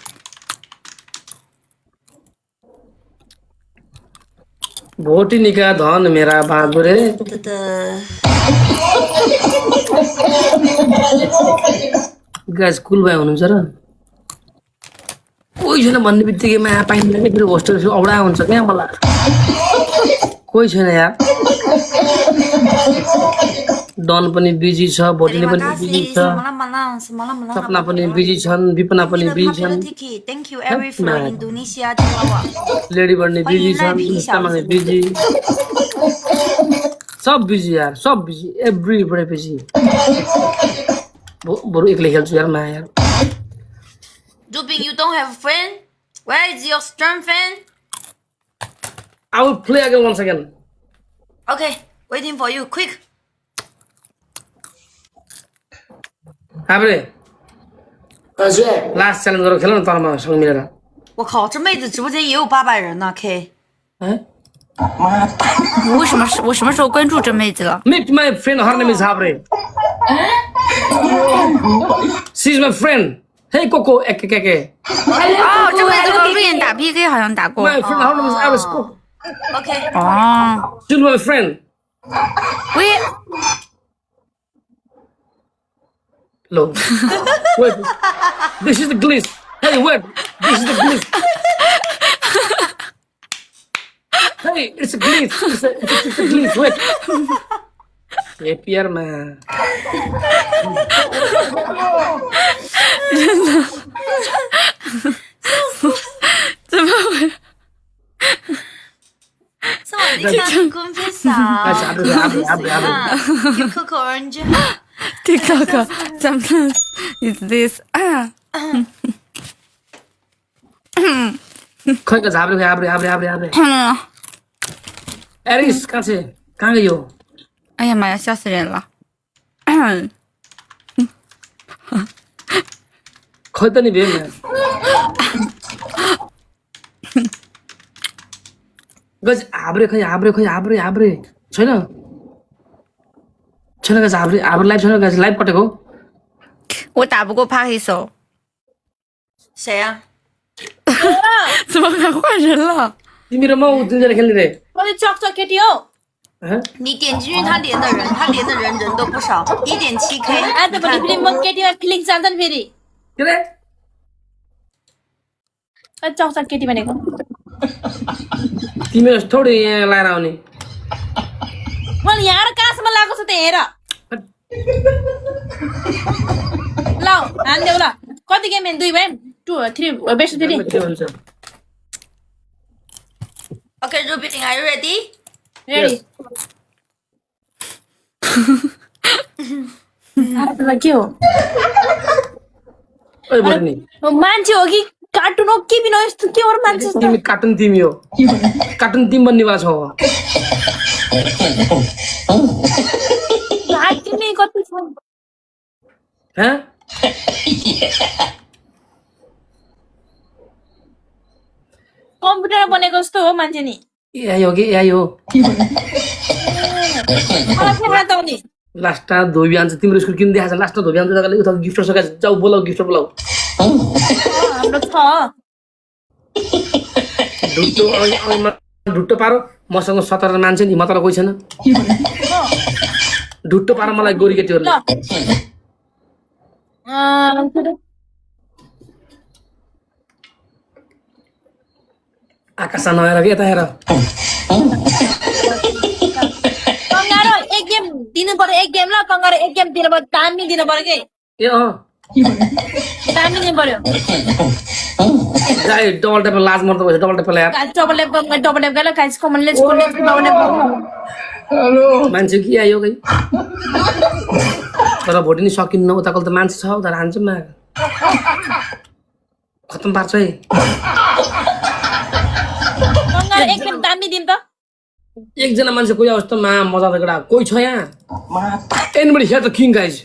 भोटिनी का धन मेरा बहादुर है. गाइस कुल भाइ हुनुहुन्छ र. कोही छैन भन्ने बित्तिकै माया पाइँदैन के फेरि होस्टेल औडा हुन्छ क्या मलाई. कोही छैन यार. डन पनि बिजी छ, भोटिनी पनि बिजी छ, सपना पनि बिजी छन्, विपना पनि बिजी छन्, Thank you every from Indonesia Jawa. Lady बर्नी बिजी छन्, इन्स्टामा बिजी. सब बिजी यार, सब बिजी, एभ्रीबडी बिजी. बरु एक्लै खेल्छु यार माया यार. Duping, you don't have a friend? Where is your strong friend? I will play again once again. Okay, waiting for you, quick. हाब्रे लास्ट च्यालेन्ज गरेर खेलौँ न तलमा सँग मिलेर. 我靠，这妹子直播间也有800人呢 ，K。我什么时候关注这妹子了 Meet my friend, her name is Habre. She is my friend. Hey Coco, eke. 哦，这妹子和瑞妍打 PK 好像打过。 My friend, her name is Iris Coco. OK。哦， She's my friend. 我也 Look. Wait. This is the glitch. Hey, wait. This is the glitch. Hey, it's a glitch. It's a glitch. Wait. Yeah, Pierre, man. 怎么回？笑你拿公分少，阿布， you cook orange。 TikTok sometimes is this 快个阿布， Aris 看谁？看个有，哎呀妈呀，笑死人了！快点你别没。गज हाब्रे खै छैन गज हाब्रे live छैन गज live कटेको 我打不过帕黑手，谁呀？怎么还换人了？ तिमी र म दुईजना खेल्ने रे 我的चक चक केटी हो 你点进去他连的人都不少，1.7K。 आजभोलि फेरि म केटीमा फिलिङ जान्छ नि फेरि के रे चक चक केटी भनेको तिमी थोरै यहाँ लाएर आउने मैले यहाँ कहाँसम्म लगाएको छु त हेर ल हान्देऊ ल कति गेम 2 भयो 2 3 बेस्ट 3 के भन्छ Okay, Ruby, are you ready? Ready के हो ओइ बर्नी मान्छे हो कि कार्टुन हो के बिना यस्तो के हो मान्छे तिमी कार्टुन तिमी हो कार्टुन तिमी बन्ने वाला छौ कार्टुन नै कति छ हैं कम्प्युटर बनेको जस्तो हो मान्छे नि एआई हो मलाई फेरि त आउने लास्टमा धोबी आन्छ तिम्रो स्कुल किन देखाछ लास्टमा धोबी आन्छ जग्गाले उता गिफ्ट सका जाऊ बोलाऊ गिफ्ट बोलाऊ हाम्रो छ ढुट्टो पारो मसँग 17 मान्छे नि म तर कोही छैन ढुट्टो पारो मलाई गोरी केटीहरुले आकाश नहेर के यता हेर कंगारो एक गेम दिनु पर्यो एक गेम ल कंगारो एक गेम दिनु पर्यो दामी दिनु पर्यो के ए दामी दिनु पर्यो गाई डबल टेप लाज मर्दो भएछ डबल टेप यार डबल टेप गरे guys come on let's go double tape मान्छे कि आयो गई तर भोट नि सकिन्न उताकल त मान्छे छ उता हान्छ मा खतम पार्छ है कंगारो एक गेम दामी दिनु त एकजना मान्छे कोही अवस्थामा मजा देकडा कोही छ यहाँ anybody here the king guys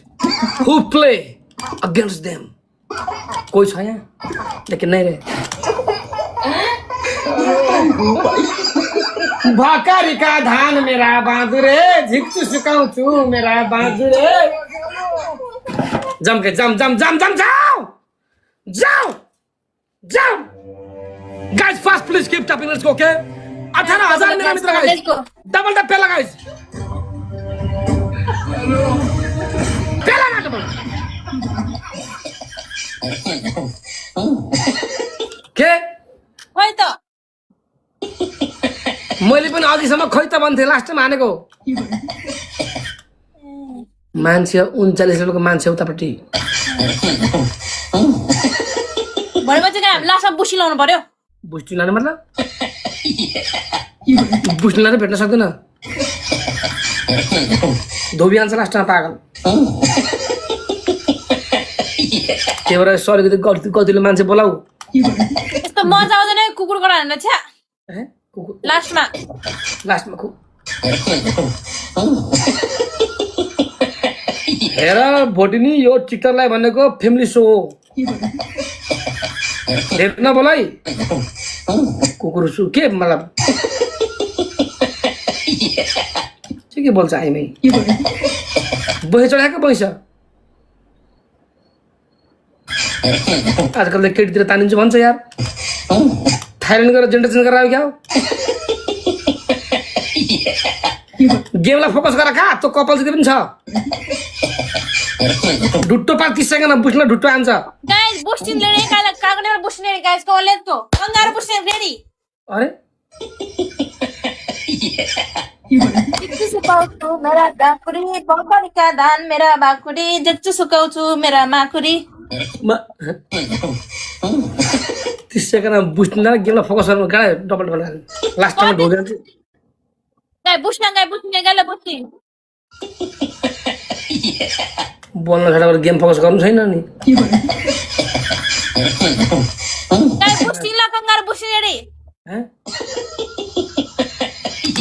who play against them कोही छ यहाँ लेकिन नहीं रे भाकारी का धान मेरा बाँदुरे झिक्छु सुकाउँछु मेरा बाँदुरे जम के जम जम जम जम जाओ जाओ जाओ guys fast please keep tapping let's go okay 18,000 मेरा मित्र गाइस डबल टैप पेला गाइस पेला ना डबल के खै त मैले पनि अघिसम्म खै त भन्थे लास्ट टाइम हानेको मान्छे 39 लेभलको मान्छे उतापट्टि भनेपछि के हामी लास्टमा बुसी लाउनु पर्यो बुस्टी लाने मतलब बुस्टी लाने भेट्न सक्दैन धोबी आन्छ लास्टमा पागल त्यही भएर सरी कतिले मान्छे बोलाऊ यस्तो मजा आउँदैन कुकुर गरा हानेर छ्या लास्टमा लास्टमा हेर भोटिनी यो टिकटकलाई भनेको फ्यामिली सो हो भेट नबोलाई कुकुर सु के मतलब के बोल्छ आइमै बहे चढाएको बैस आजकल त केटीतिर तानिन्छ भन्छ यार थाइल्यान्ड गएर जेनरेसन गरेर आयो क्या गेमलाई फोकस गर खा त्यो कपाल जति पनि छ ढुट्टो पार 30 सेकेन्डमा बुझ्न ढुट्टो आन्छ गाइस बुस्टिङ लेडी कागनेर बुस्टिङ लेडी गाइस को let's go kangaroo boosting ready अरे जित्छु सुकाउँछु मेरा बाकुरी बम्बरी का धान मेरा बाकुरी जित्छु सुकाउँछु मेरा माकुरी 30 सेकेन्डमा बुझ्न गेमलाई फोकस गर्नु गाह्रो डबल लास्ट टाइम ढोगेर Guys, bush na guys, gala bush. बोल्न छोडेर गेम फोकस गर्नु छैन नि Guys, bush la kangar bush ready.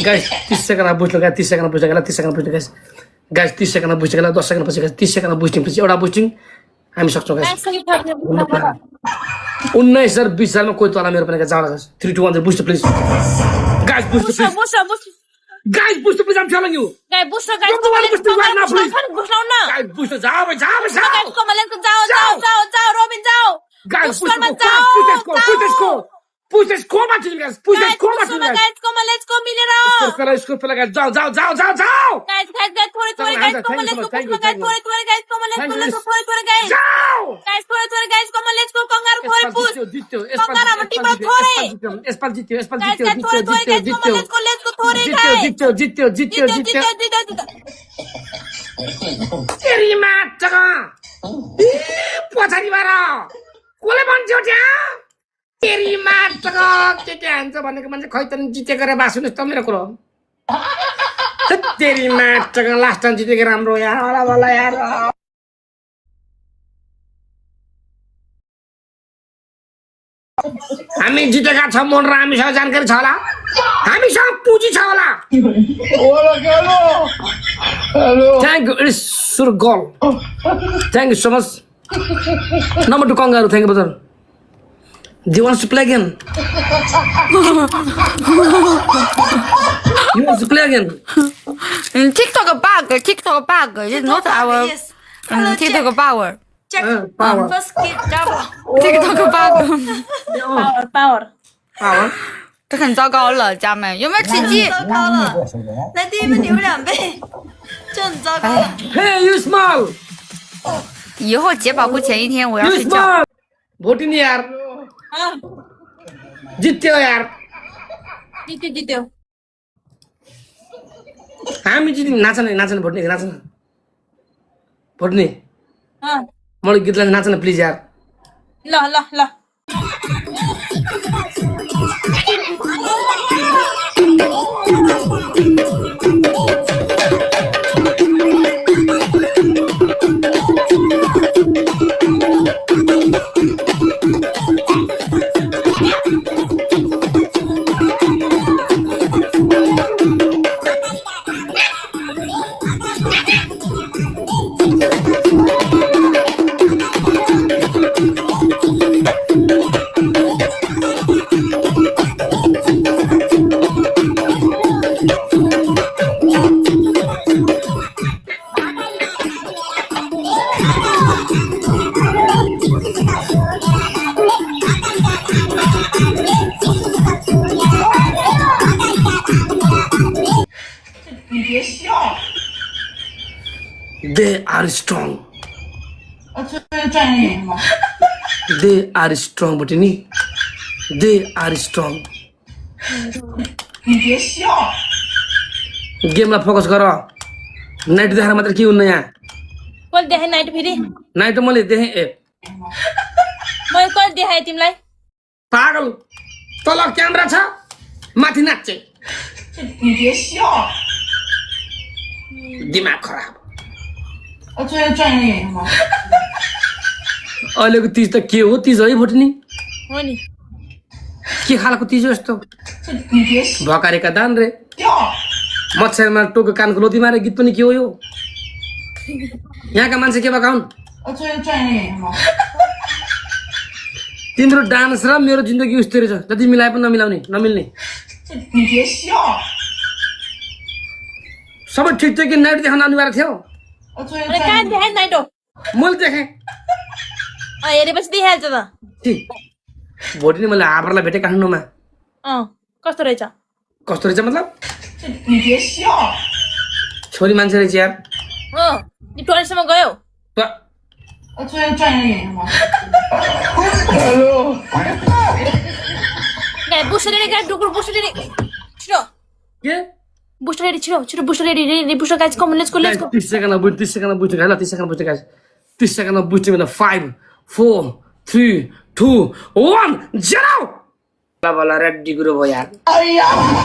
Guys 30 सेकेन्डमा बुझ्नु गाइस 30 सेकेन्डमा बुझ्नु गाइस 30 सेकेन्डमा बुझ्नु गाइस गाइस 30 सेकेन्डमा बुझ्नु गाइस 10 सेकेन्ड पछि गाइस 30 सेकेन्डमा बुझ्नु पछि एउटा बुझ्नु हामी सक्छौँ गाइस 1920 सालमा कोही तल मेरो पनि गाइस जाऊ गाइस 3 2 1 बुझ्नु प्लिज गाइस बुझ्नु प्लिज गाइस बुझ्नु please I'm telling you Guys, bush na guys, bush na. Guys बुझ्नु जाऊ Guys, come on, let's go, Robin, जाओ. गाइस Push कर मत पुश को मत गाइस पुश Guys, को push मत na guys, come on, let's go, मिलेर. स्कोर पेला गाइस जाऊ Guys, थोड़े guys, come on, let's go, push na guys, थोड़े guys, come on, let's go, थोड़े guys. जाऊ Guys, थोड़े guys, come on, let's go, kangaroo थोड़े push. कंगारू हम टीम में थोड़े. एस्पाल जित्यो Guys, थोड़े guys, come on, let's go, थोड़े guys. जित्यो तेरी माँ जगह पछाडि बार कसले भन्छ त्यहाँ तेरी माँ जगह के हान्छ भनेको मान्छे खै त जितेको रे बासुनुहोस् त मेरो कुरो तेरी माँ जगह लास्ट टाइम जितेको राम्रो यार होला यार हामी जितेका छौँ मोन र हामीसँग जानकारी छ होला हामीसँग पुँजी छ होला Thank you, it's sur goal. Thank you so much. Number 2 Kangaroo, thank you, brother. Do you want to play again? You want to play again? TikTok bug. It's not our Yes. Hello, TikTok power. Check. Power. First kid, double. TikTok bug. Power. Power. 这很糟糕了，家们有没有奇迹？糟糕了，来第一分牛2倍，这很糟糕了。 Hey, you small. 以后解保护前一天我要 You 睡觉。 small. भोटिन यार. जित्यो यार. जित्यो हामी जित्यौँ नाच्न भोट्ने नाच्न. भोट्ने. मलाई गीत लान्छ नाच्न प्लिज यार. ल They are strong. They are strong, भोटिनी. They are strong. गेमलाई फोकस गर नाइट देखाएर मात्र के हुन्न यहाँ कल देखाए नाइट फेरि नाइट मैले देखेँ मैले कल देखाए तिमीलाई पागल तल क्यामेरा छ माथि नाच्चे दिमाग खराब अहिलेको तिज त के हो तिज है भोटिनी हो नि के खालको तिज हो यस्तो भकारेका दान रे मच्छरमा टोको कानको लोती मारे गीत पनि के हो यो यहाँका मान्छे के भकाउन् तिम्रो डान्स र मेरो जिन्दगी उस्तै रहेछ जति मिलाए पनि नमिल्ने सबै ठिक थियो कि नाइट देखाउन अनिवार्य थियो अनि कहाँ देखाए नाइट हो मैले देखेँ हेरेपछि देखाइहाल्छ त ठिक भोटिनी मैले हाब्रालाई भेटेँ काठमाडौँमा कस्तो रहेछ कस्तो रहेछ मतलब छोरी मान्छे रहेछ यार टोइलेटसम्म गयो बुस्टर रेडी गाइस डुकुर बुस्टर रेडी छिटो के बुस्टर रेडी छिटो booster ready booster guys come let's go 30 सेकेन्डमा बुझ 30 सेकेन्डमा बुझ्नु गाइस 30 सेकेन्डमा बुझ्नु गाइस 30 सेकेन्डमा बुझ्नु भने 5 4 3 2 1 0 ल रेडी गुरु भयो यार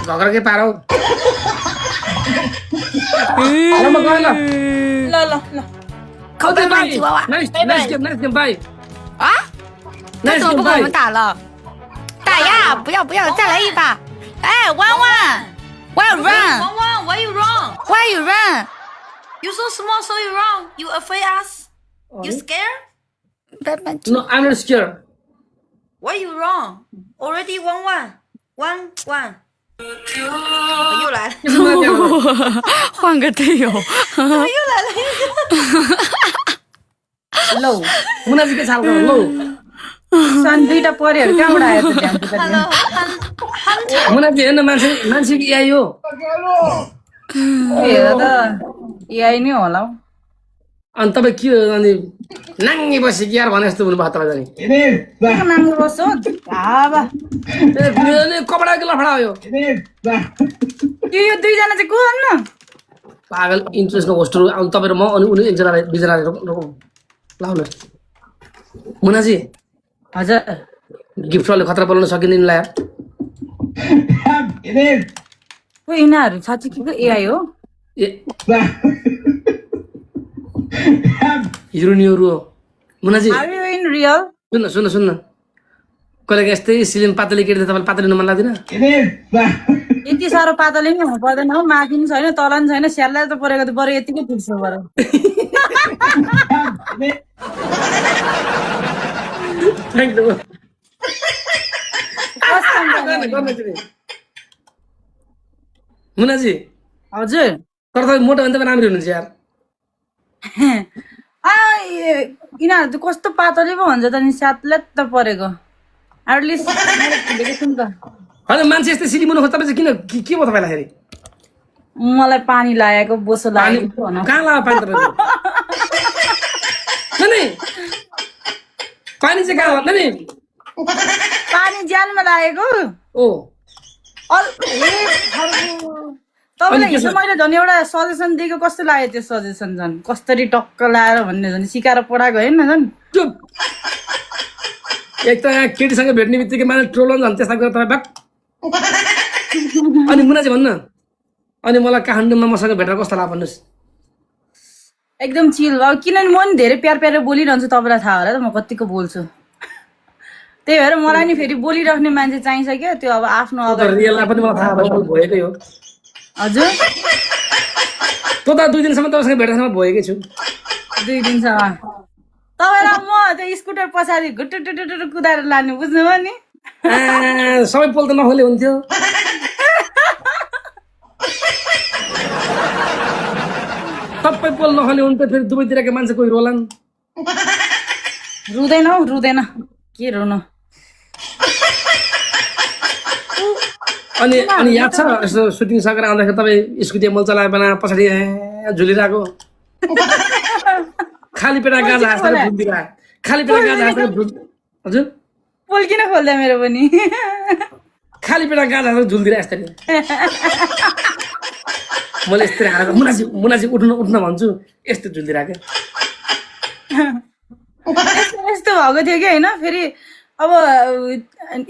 घगर के पारो ल म गएँ ल ल ल ल Okay, bye. chihuahua. Nice game, bye.啊，这 Nice 怎么 game, 不跟我 bye. 们打了？打呀！不要不要，再来一把！哎，弯弯，Why you run? Wang, why you wrong? Why you run? You so small, so you wrong. You afraid us? You scared? No, I'm not scared. Why you wrong? Already 1-1. 又来了，就是那样的。换个队友。लौ मुनाजी के छाल गर्नु लौ सन दुईटा परेहरू कहाँबाट आयो त ध्यान दिँदा Hello, मुनाजी हेर्न मान्छेको एआई हो हेर त एआई नै होला हौ अनि तपाईँ के अनि नाङ्गे बसी कि यार भने जस्तो हुनुभयो तपाईँ जाने के नाङ्गो बस्छ हो हावा कपडाको लफडा हो यो यो दुईजना चाहिँ को हुन्न पागल इन्ट्रेस्टको होस्टहरू अनि तपाईँ र म अनि उनी एकजनाले दुईजनाले लाउनु मुनाजी हजुर गिफ्टले खतरा बोल्न सकिँदैन ला को यिनीहरू साँच्ची के एआई हो ए हिरोनीहरू हो मुनाजी आर यु इन रियल सुन्न कहिलेका यस्तै सिलिम पातली केटी तपाईँले पातली लिनु मन लाग्दैन यति साह्रो पातले नि हुनु पर्दैन हौ माथि नि छैन तल नि छैन स्याललाई त परेको त बरु यतिकै पुग्छ बरु थ्याङ्क यू मुनाजी हजुर तर तपाईँ मोटो भने तपाईँ राम्री हुनुहुन्छ यार यिनीहरू त कस्तो पातले पो हुन्छ त नि स्याललाई त परेको एटलिस्ट देखेको छु नि त होइन मान्छे यस्तै सिली मुनो खोज्छ तपाईँ चाहिँ किन के भयो तपाईँलाई फेरि मलाई पानी लागेको बोसो लागेको भनौँ कहाँ लाग्यो पानी तपाईँको नै पानी चाहिँ कहाँ लाग्यो नि पानी ज्यानमा लागेको ओ तपाईँलाई हिजो मैले झन् एउटा सजेसन दिएको कस्तो लाग्यो त्यो सजेसन झन् कसरी टक्क लाएर भन्ने झन् सिकाएर पठाएको होइन झन् चुप एक त यहाँ केटीसँग भेट्ने बित्तिकै माने ट्रोलन झन् त्यसमा गएर तपाईँ बाक अनि मुनाजी भन्नु अनि मलाई काठमाडौँमा मसँग भेटेर कस्तो लाग्यो भन्नुहोस् एकदम चिल अब किनभने म नि धेरै प्यार प्यारो बोलिरहन्छु तपाईँलाई थाहा होला त म कतिको बोल्छु त्यही भएर मलाई नि फेरि बोलिराख्ने मान्छे चाहिन्छ क्या त्यो अब आफ्नो अगाडि रियलमा पनि मलाई थाहा भएकै हो हजुर त 2 दिनसम्म तपाईँसँग भेटेर भएकै छु 2 दिनसम्म तपाईँलाई म त्यो स्कुटर पछाडि घुट्टु कुदाएर लानु बुझ्नुभयो नि सबै पोल त नखोले हुन्थ्यो सबै पोल नखोले हुन्थ्यो फेरि दुवैतिरका मान्छे कोही रोलान् रुँदैन हौ रुँदैन के रुनु अनि याद छ यसो सुटिङ सकेर आउँदाखेरि तपाईँ स्कुटी मल चलाए बेला पछाडि झुलिरहेको खाली पेटा गाजा हाँस्दा झुल्दिरा खाली पेटा गाजा हाँस्दा हजुर पोल किन खोल्दा मेरो पनि खाली पेटा गाजा हाँस्दा झुल्दिरा यस्तै मैले यस्तै हालेर मुनाजी उठ्न भन्छु यस्तो झुल्दिरहेको यस्तो भएको थियो कि होइन फेरि अब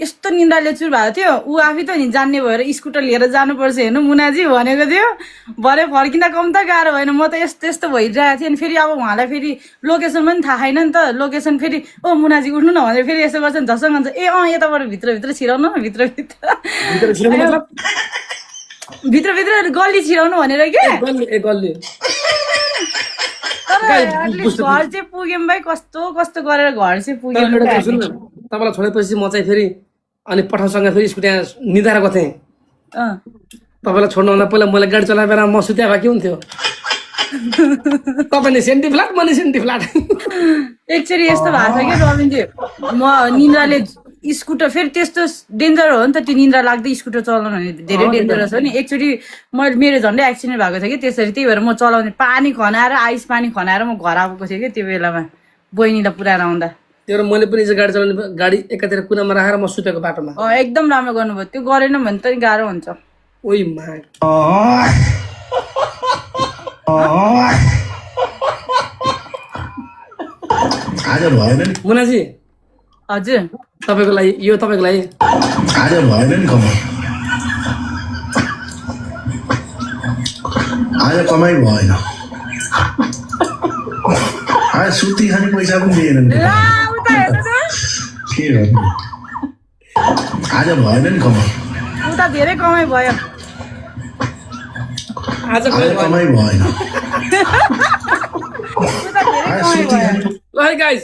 यस्तो निन्द्राले चुर भएको थियो ऊ आफै त नि जान्ने भएर स्कुटर लिएर जानुपर्छ हेर्नु मुनाजी भनेको थियो भरे फर्किँदा कम त गाह्रो भएन म त यस्तो यस्तो भइरहेको थियो अनि फेरि अब उहाँलाई फेरि लोकेसन पनि थाहा छैन नि त लोकेसन फेरि ओ मुनाजी उठ्नु न भनेर फेरि यसो गर्छ नि झसङ्ग हुन्छ ए यताबाट भित्र छिराउनु न भित्रभित्र गल्ली छिराउनु भनेर के गल्ली तर एटलिस्ट घर चाहिँ पुग्यौँ भाइ कस्तो गरेर घर चाहिँ पुग्यौँ तपाईँलाई छोडेपछि म चाहिँ फेरि अनि पठाउसँग फेरि स्कुटी निधाएर गएको थिएँ तपाईँलाई छोड्नुभन्दा पहिला मैले गाडी चलाएर म सुत्या भए के हुन्थ्यो तपाईँले सेन्टी फ्ल्याट मैले सेन्टी फ्ल्याट एकचोटि यस्तो भएको छ कि रविनजी म निन्द्राले स्कुटर फेरि त्यस्तो डेन्जर हो नि त त्यो निन्द्रा लाग्दै स्कुटर चलाउनु भने धेरै डेन्जरस हो नि एकचोटि मेरो झन्डै एक्सिडेन्ट भएको छ कि त्यसरी त्यही भएर म चलाउने पानी खनाएर आइस पानी खनाएर म घर आएको थिएँ कि त्यो बेलामा बहिनीलाई पुऱ्याएर आउँदा त्यो मैले पनि गाडी चलाउने गाडी एकातिर कुनामा राखेर म सुतेको बाटोमा एकदम राम्रो गर्नुभयो त्यो गरेन भने त गाह्रो हुन्छ ओइ मा आज भएन नि मुनाजी हजुर तपाईँको लागि यो तपाईँको लागि आज भएन नि कमाल आज कमाइ भएन आज सुत्ती खाने पैसा पनि दिएनन् ला उता हेर्नु त के गर्नु आज भएन नि कमाइ उता धेरै कमाइ भयो आज आज कमाइ भएन उता धेरै आज कमाइ सुत्ती भयो खाने ल है गाइज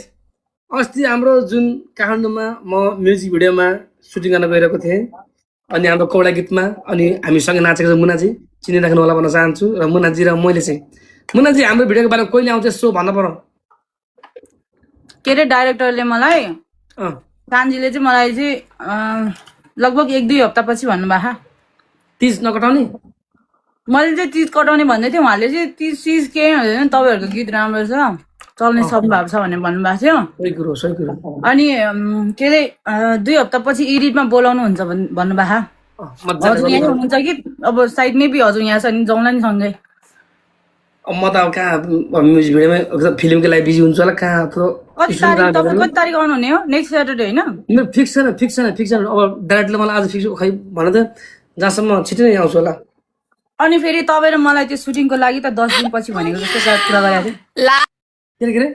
अस्ति हाम्रो जुन काठमाडौँमा म म्युजिक भिडियोमा सुटिङ गर्न गइरहेको थिएँ अनि हाम्रो कौडा गीतमा अनि हामीसँग नाचेको छ मुनाजी चिनिराख्नु होला भन्न चाहन्छु र मुनाजी र मैले चाहिँ मुनाजी हाम्रो भिडियोको बारेमा कहिले आउँछ यसो भन्न पर्यो के अरे डाइरेक्टरले मलाई अँ कान्छीले चाहिँ मलाई चाहिँ लगभग 1-2 हप्तापछि भन्नुभएको तिज नकटाउने मैले चाहिँ तिज कटाउने भन्दै थिएँ उहाँले चाहिँ तिज केही हुँदैन तपाईँहरूको गीत राम्रो छ चल्ने सम्भाव छ भनेर भन्नुभएको थियो सही कुरो सही कुरो अनि के अरे 2 हप्तापछि इडिटमा बोलाउनु हुन्छ भन्नुभएको मजाले हजुर यहीँ हुनुहुन्छ कि अब साइड मेबी हजुर यहाँ छ नि जाउँला नि सँगै म त अब कहाँ म्युजिक भिडियोमा फिल्मको लागि बिजी हुन्छु होला कहाँ पुरो कति तारिक तपाईँ कति तारिक आउनुहुने हो नेक्स्ट स्याटरडे होइन मेरो फिक्स छैन अब डाइरेक्टले मलाई आज फिक्स खै भन त जहाँसम्म छिटै नै आउँछु होला अनि फेरि तपाईँ र मलाई त्यो सुटिङको लागि त 10 दिनपछि भनेको जस्तो सायद कुरा गरेको थिएँ के अरे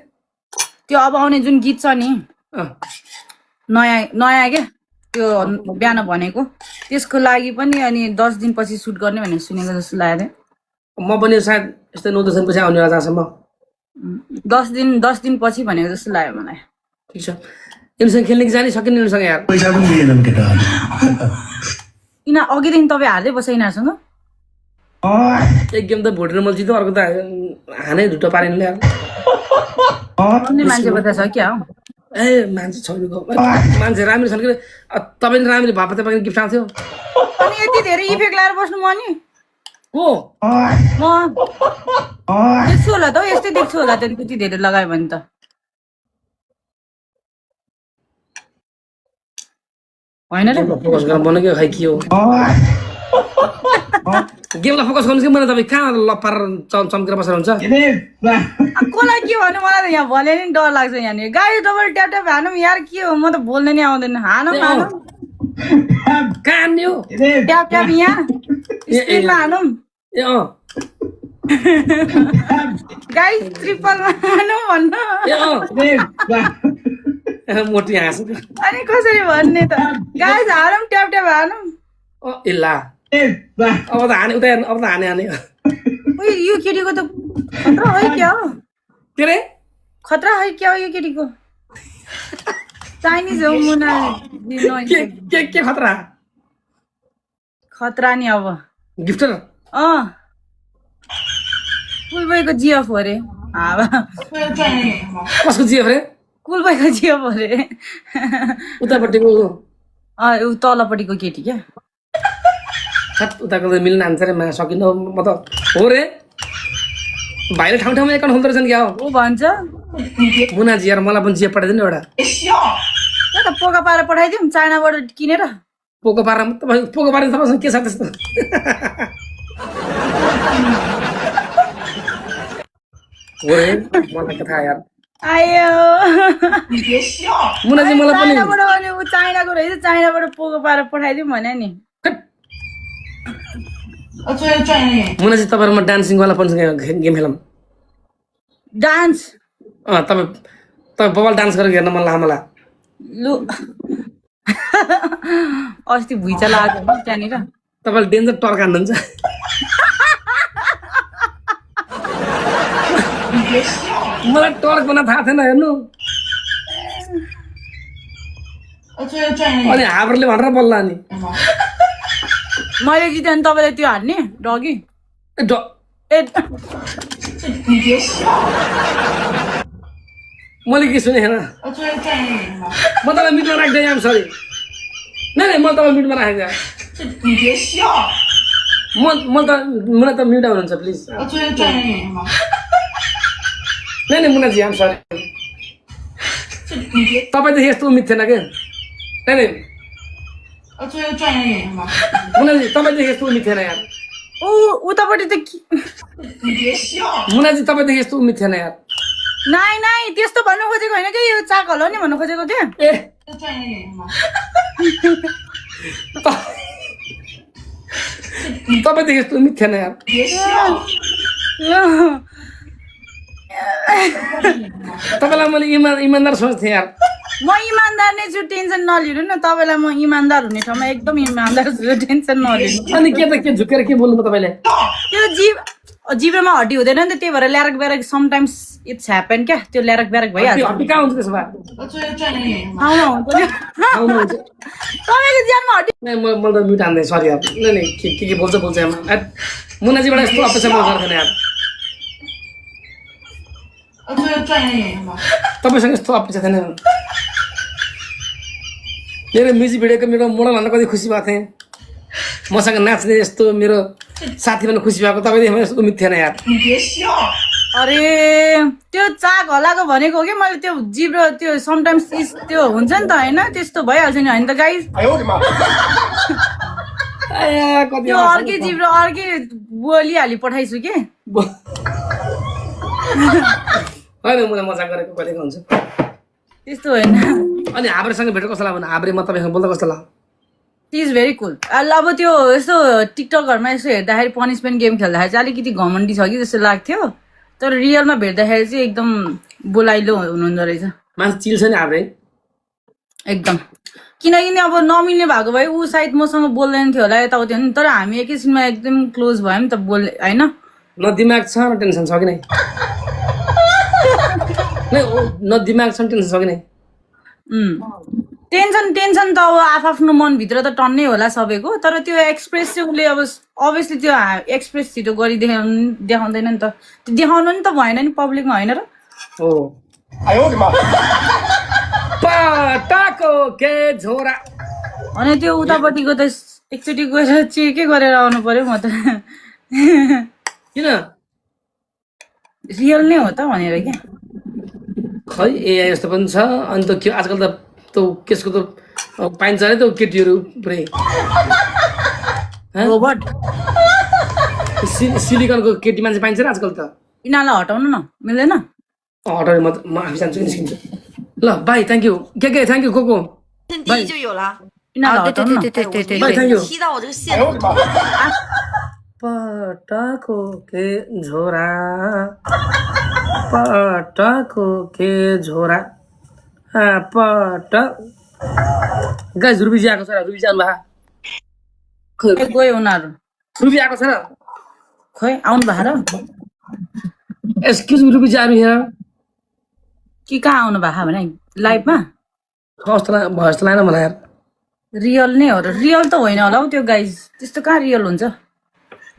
त्यो अब आउने जुन गीत छ नि अँ नयाँ क्या त्यो बिहान भनेको त्यसको लागि पनि अनि 10 दिनपछि सुट गर्ने भनेर सुनेको जस्तो लागेको थियो म पनि सायद यस्तै 9-10 दिनपछि आउने होला जहाँसम्म 10 दिनपछि भनेको जस्तो लाग्यो मलाई ठिक छ यिनीसँग खेल्ने कि जाने सकिने यिनीसँग यार पैसा पनि दिएनन् केटाहरूले अघिदेखि तपाईँ हार्दै बस्छ यिनीहरूसँग एक गेम त भोटेर मैले जित्यो अर्को त हानै धुटो पारेन ल्याएर अन्य मान्छे बता छ क्या हो ए मान्छे छैन मान्छे राम्री छन् कि तपाईँ राम्री भापा तपाईँको गिफ्ट आउँथ्यो अनि यति धेरै इफेक्ट लगाएर बस्नु म नि को म देख्छु होला त हौ यस्तै देख्छु होला त त्यति धेरै लगायो भने त होइन र फोकस गरेर बन्नु कि खै के हो गेमलाई फोकस गर्नु कि मलाई तपाईँ कहाँ लपार चम्केर बसेर हुन्छ कसलाई के भन्नु मलाई त यहाँ भने नि डर लाग्छ यहाँनिर गाडी डबल ट्याप ट्याप हानौँ यार के हो म त बोल्न नि आउँदैन हानौँ कहाँ हान्ने हो ट्याप ट्याप यहाँ स्पिडमा हानौँ ए अँ गाई ट्रिपलमा हानौँ भन्नु ए मोटी हाँसो अनि कसरी भन्ने त गाई हानौँ ट्याप ट्याप हानौँ ए ला अब त हाने उता हेर्नु अब त हाने उयो यो केटीको त खतरा है क्या हो के रे खतरा है क्या हो यो केटीको चाइनिज हो मुना के खतरा खतरा नि अब गिफ्टर कुलबाईको जिएफ हो अरे कसको जिएफ रे कुलबाईको जिएफ हो अरे उतापट्टिको ऊ तलपट्टिको केटी क्या उताको त मिल्न हान्छ रे मा सकिन म त हो रे भाइले ठाउँ ठाउँमा एकाउन्ट खोल्दो रहेछन् क्या हो ऊ भन्छ मुनाजी यार मलाई पनि जिएफ पठाइदिनु एउटा त पोका पारेर पठाइदिउँ चाइनाबाट किनेर पोको पारा पोको पारा तपाईँसँग के छ त्यस्तो हो रे मलाई के थाहा यार आयो मुनाजी मलाई पनि चाइनाबाट भने ऊ चाइनाको रहेछ चाइनाबाट पोको पारेर पठाइदिउँ भने नि मुनाजी तपाईँहरूमा डान्सिङवाला पनि गेम खेलौँ डान्स तपाईँ बबाल डान्स गरेर हेर्न मन लाग्यो मलाई लु अस्ति भुइँचा लाग्यो त्यहाँनिर तपाईँले डेन्जर टर्क हान्नुहुन्छ मलाई टर्क बना थाहा थिएन हेर्नु अनि हाब्रोले भनेर बोल्ला नि मैले जितेँ भने तपाईँले त्यो हान्ने डगी ए मैले के सुने हेर म तपाईँलाई मिटमा राख्दै आम सरी नै म तपाईँलाई मिटमा राखेको मलाई त म्युट हुनुहुन्छ प्लिज नै मुनाजी आम सरी तपाईँदेखि यस्तो उम्मिद थिएन क्या नै मुनाजी तपाईँदेखि यस्तो उम्मिद थिएन यार उतापट्टि त मुनाजी तपाईँदेखि यस्तो उम्मिद थिएन यार नाइ नाइ त्यस्तो भन्नु खोजेको होइन कि यो चाकल हो नि भन्नु खोजेको क्या ए तपाईँदेखि यस्तो उम्मिद थिएन यार तपाईँलाई मैले इमान्दार सोच्थेँ यार। म इमान्दार नै छु, टेन्सन नलिनु न। तपाईँलाई म इमान्दार हुने ठाउँमा एकदम इमान्दार छु, टेन्सन नलिनु। अनि के झुकेर के बोल्नु तपाईँले? त्यो जिब्रोमा हड्डी हुँदैन नि त, त्यही भएर ल्यारक ब्यारक समटाइम्स इट्स ह्यापन क्या, त्यो ल्यारक ब्यारक भइहाल्छ। हड्डी कहाँ हुन्छ त्यसो भए? ठाउँमा हुन्छ नि। आउनुहुन्छ। तपाईँको ज्यानमा हड्डी म त म्युट हान्दै सरी यार। नै के बोल्छ मुनाजीबाट यस्तो अपेक्षा म गर्दैन यार। तपाईँसँग यस्तो अपेक्षा थिएन। मेरो म्युजिक भिडियोको मेरो मोडल भन्दा कति खुसी भएको थिएँ। मसँग नाच्ने यस्तो मेरो साथी पनि खुसी भएको, तपाईँदेखि यस्तो उम्मिद थिएन यार। अरे त्यो चाक हलाको भनेको हो कि मैले, त्यो जिब्रो त्यो समटाइम्स त्यो हुन्छ नि त होइन, त्यस्तो भइहाल्छ नि होइन त गाइस। त्यो अर्कै जिब्रो अर्कै बोलिहाली पठाइछु कि। होइन मलाई मजाक गरेको कहिलेको हुन्छ त्यस्तो होइन। अनि हाब्रेसँग भेटेर कस्तो लाग्यो भने हाब्रे म तपाईँसँग बोल्दा कस्तो लाग्यो? हि इज भेरी कुल। अब त्यो यसो टिकटकहरूमा यसो हेर्दाखेरि पनिसमेन्ट गेम खेल्दाखेरि चाहिँ अलिकति घमण्डी छ कि जस्तो लाग्थ्यो, तर रियलमा भेट्दाखेरि चाहिँ एकदम बोलाइलो हुनुहुँदो रहेछ। मान्छे चिल छ नि हाब्रे एकदम। किनकि अब नमिल्ने भएको भए ऊ सायद मसँग बोल्दैन थियो होला यताउति, तर हामी एकैछिनमा एकदम क्लोज भयौँ नि त, बोल्ने होइन। न दिमाग छ न टेन्सन छ कि नै? न दिमाग छ न टेन्सन छ कि नै? टेन्सन त अब आफ्नो मनभित्र त टन्नै होला सबैको, तर त्यो एक्सप्रेस चाहिँ उसले अब अभियसली त्यो एक्सप्रेस छिटो देखाउँदैन नि त, त्यो देखाउनु नि त भएन नि पब्लिकमा, होइन र? हो पटाको के झोरा। अनि त्यो उतापट्टिको त एकचोटि गएर के गरेर आउनु पर्यो म त। किन? रियल नै हो त भनेर क्या। खै एआई यस्तो पनि छ। अनि त के आजकल त केसको त पाइन्छ अरे त केटीहरू पुरै रोबोट सिलिकनको केटी मान्छे पाइन्छ र आजकल त। यिनीहरूलाई हटाउनु न मिल्दैन। हटाउने म आफै जान्छु कि निस्किन्छु। ल बाई थ्याङ्क यू के थ्याङ्क यू कोको 第一就有了， यिनीहरूलाई 对 हटाउनु 对 न। 对对对对 बाई 对， थ्याङ्क यू। 踢到我这个线了。 पटाको के झोरा पटाको के झोरा पट गाइस रुबी आएको छ र रुबी जानु भा खै गयो उनीहरू, रुबी आएको छ र खै आउनु भएको र एक्सक्युज मी रुबी जानु यहाँ कि कहाँ आउनु भएको भने लाइभमा? कस्तो भयो जस्तो लागेन मलाई यार। रियल नै हो र? रियल त होइन होला हौ त्यो गाइज, त्यस्तो कहाँ रियल हुन्छ?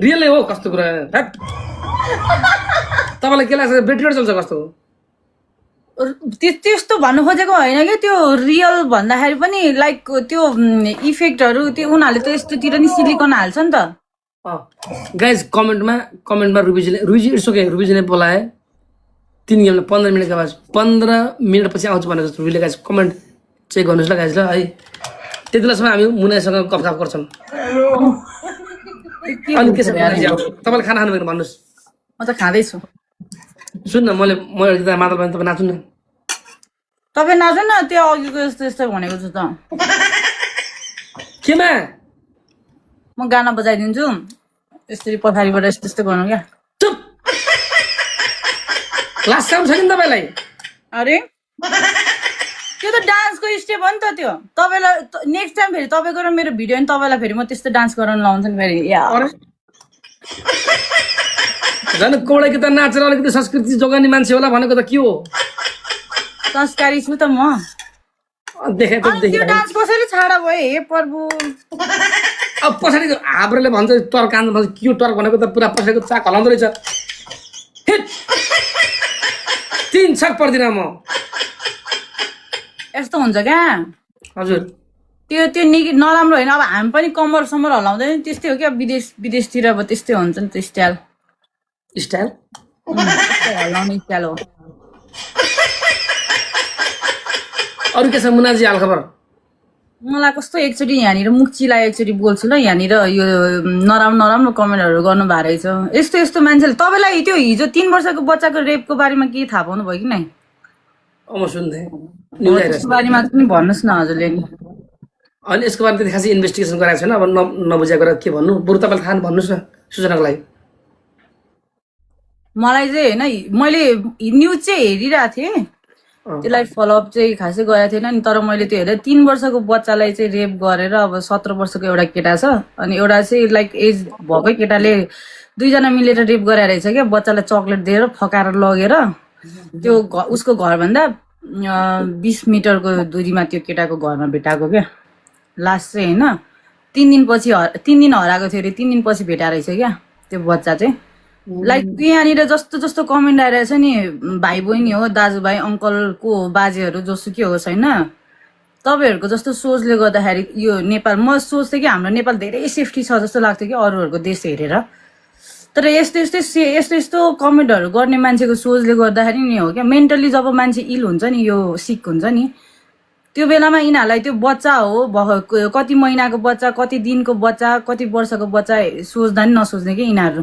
रियलै हो कस्तो कुरा ह्याट। तपाईँलाई के लाग्छ बेट्री चल्छ कस्तो हो? त्यस्तो भन्नु खोजेको होइन कि, त्यो रियल भन्दाखेरि पनि लाइक त्यो इफेक्टहरू त्यो उनीहरूले त यस्तोतिर नि सिलिकन हाल्छ नि त। गाइज कमेन्टमा रुबीजी इट्स ओके रुबीजीले बोलाए 3 गेमले 15 मिनटको बाद 15 मिनटपछि आउँछु भनेको जस्तो रुबीले गाइज कमेन्ट चेक गर्नुहोस् ल गाइज ल है। त्यति बेलासम्म हामी मुनासँग गफगाफ गर्छौँ। अनि के छ तपाईँले खाना खानुभएको भन्नुहोस्। म त खाँदैछु। सुन न मैले गीत मादल भने तपाईँ नाच्नु न। तपाईँ नाच्नु न, त्यो अघिको यस्तो यस्तो भनेको छु त। केमा? म गाना बजाइदिन्छु, यसरी पछाडिबाट यस्तो यस्तो गर्नु क्या। चुप लास्ट काम छ नि तपाईँलाई। अरे त्यो त डान्सको स्टेप हो नि त त्यो। तपाईँलाई नेक्स्ट टाइम फेरि तपाईँको र मेरो भिडियो नि तपाईँलाई फेरि म त्यस्तो डान्स गराउनु लाउँछु नि फेरि। झन् कौडा गीत नाचेर अलिकति संस्कृति जोगाउने मान्छे होला भनेको त के हो? संस्कारी छु त म। देखाइ त अनि त्यो डान्स कसरी छाडा भयो हे प्रभु। अब पछाडि हाब्रोले भन्छ टर्क आन्द भन्छ के टर्क भनेको त पुरा पछाडिको चाक हलाउँदो रहेछ। 3 छक पर्दिन म। यस्तो हुन्छ क्या हजुर त्यो त्यो नराम्रो होइन। अब हामी पनि कम्मर समर हलाउँदैन, त्यस्तै हो क्या। विदेशतिर अब त्यस्तै हुन्छ नि त स्टाइल हलाउने स्टाइल हो। अरू के छ मुनाजी हाल खबर? मलाई कस्तो एकचोटि यहाँनिर मुख चिलाए एकचोटि बोल्छु ल, यहाँनिर यो नराम्रो कमेन्टहरू गर्नु भएको रहेछ। यस्तो यस्तो मान्छेले तपाईँलाई त्यो हिजो 3 वर्षको बच्चाको रेपको बारेमा के थाहा पाउनु भयो कि नै? म सुन्थेँ त्यसको बारेमा पनि भन्नुहोस् न हजुरले नि। अनि यसको बारेमा त्यति खासै इन्भेस्टिगेसन गराएको छैन। अब नबुझेको कुरा के भन्नु, बरु तपाईँले थाहा भन्नुहोस् न सूचनाको लागि। मलाई चाहिँ होइन मैले न्युज चाहिँ हेरिरहेको थिएँ त्यसलाई फलोअप चाहिँ खासै गरेको थिएन नि तर मैले त्यो हेरेँ 3 वर्षको बच्चालाई चाहिँ रेप गरेर अब 17 वर्षको एउटा केटा छ अनि एउटा चाहिँ लाइक एज भएकै केटाले 2 जना मिलेर रेप गराएर रहेछ क्या बच्चालाई चक्लेट दिएर फकाएर लगेर त्यो उसको घरभन्दा 20 मिटरको दूरीमा त्यो केटाको घरमा भेटाएको क्या लास्ट चाहिँ होइन 3 दिन हराएको थियो अरे 3 दिनपछि भेटाएर रहेछ क्या त्यो बच्चा चाहिँ लाइक यहाँनिर जस्तो जस्तो कमेन्ट आइरहेछ नि भाइ बहिनी हो दाजुभाइ अङ्कलको बाजेहरू जोसुकै होस् होइन तपाईँहरूको जस्तो सोचले गर्दाखेरि यो नेपाल म सोच्थेँ कि हाम्रो नेपाल धेरै सेफ्टी छ जस्तो लाग्थ्यो कि अरूहरूको देश हेरेर तर यस्तो कमेन्टहरू गर्ने मान्छेको सोचले गर्दाखेरि नि हो क्या मेन्टली जब मान्छे इल हुन्छ नि यो सिक हुन्छ नि त्यो बेलामा यिनीहरूलाई त्यो बच्चा हो कति महिनाको बच्चा कति दिनको बच्चा कति वर्षको बच्चा सोच्दा नि नसोच्ने कि यिनीहरू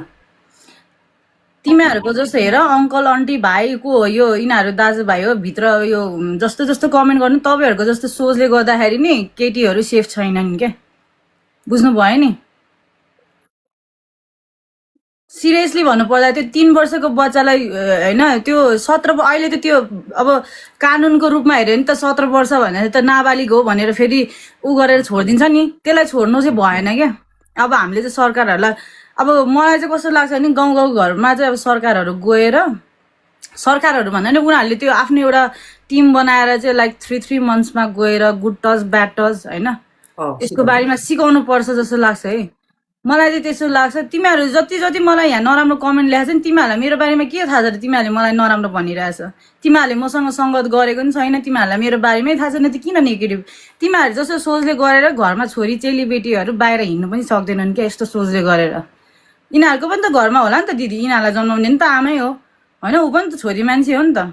तिमीहरूको जस्तो हेर अङ्कल आन्टी भाइको हो यो यिनीहरू दाजुभाइ हो भित्र यो जस्तो जस्तो कमेन्ट गर्नु तपाईँहरूको जस्तो सोचले गर्दाखेरि नि केटीहरू सेफ छैनन् क्या बुझ्नु भयो नि सिरियसली भन्नुपर्दा त्यो 3 वर्षको बच्चालाई होइन त्यो 17 अहिले त त्यो अब कानुनको रूपमा हेऱ्यो भने त 17 वर्ष भनेर त नाबालिग हो भनेर फेरि उ गरेर छोडिदिन्छ नि त्यसलाई छोड्नु चाहिँ भएन क्या अब हामीले चाहिँ सरकारहरूलाई अब मलाई चाहिँ कस्तो लाग्छ भने गाउँ घरमा चाहिँ अब सरकारहरू गएर सरकारहरू भन्दा नि उनीहरूले त्यो आफ्नो एउटा टिम बनाएर चाहिँ लाइक 3 मन्थ्समा गएर गुड टच ब्याड टच होइन यसको बारेमा सिकाउनु पर्छ जस्तो लाग्छ है मलाई चाहिँ त्यसो लाग्छ तिमीहरू जति मलाई यहाँ नराम्रो कमेन्ट ल्याएको छ नि तिमीहरूलाई मेरो बारेमा के थाहा छ तिमीहरूले मलाई नराम्रो भनिरहेछ तिमीहरूले मसँग सङ्गत गरेको पनि छैन तिमीहरूलाई मेरो बारेमै थाहा छैन त किन नेगेटिभ तिमीहरू जस्तो सोचले गरेर घरमा छोरी चेलीबेटीहरू बाहिर हिँड्नु पनि सक्दैनन् क्या यस्तो सोचले गरेर यिनीहरूको पनि त घरमा होला नि त दिदी यिनीहरूलाई जन्माउने नि त आमै हो होइन ऊ पनि त छोरी मान्छे हो नि त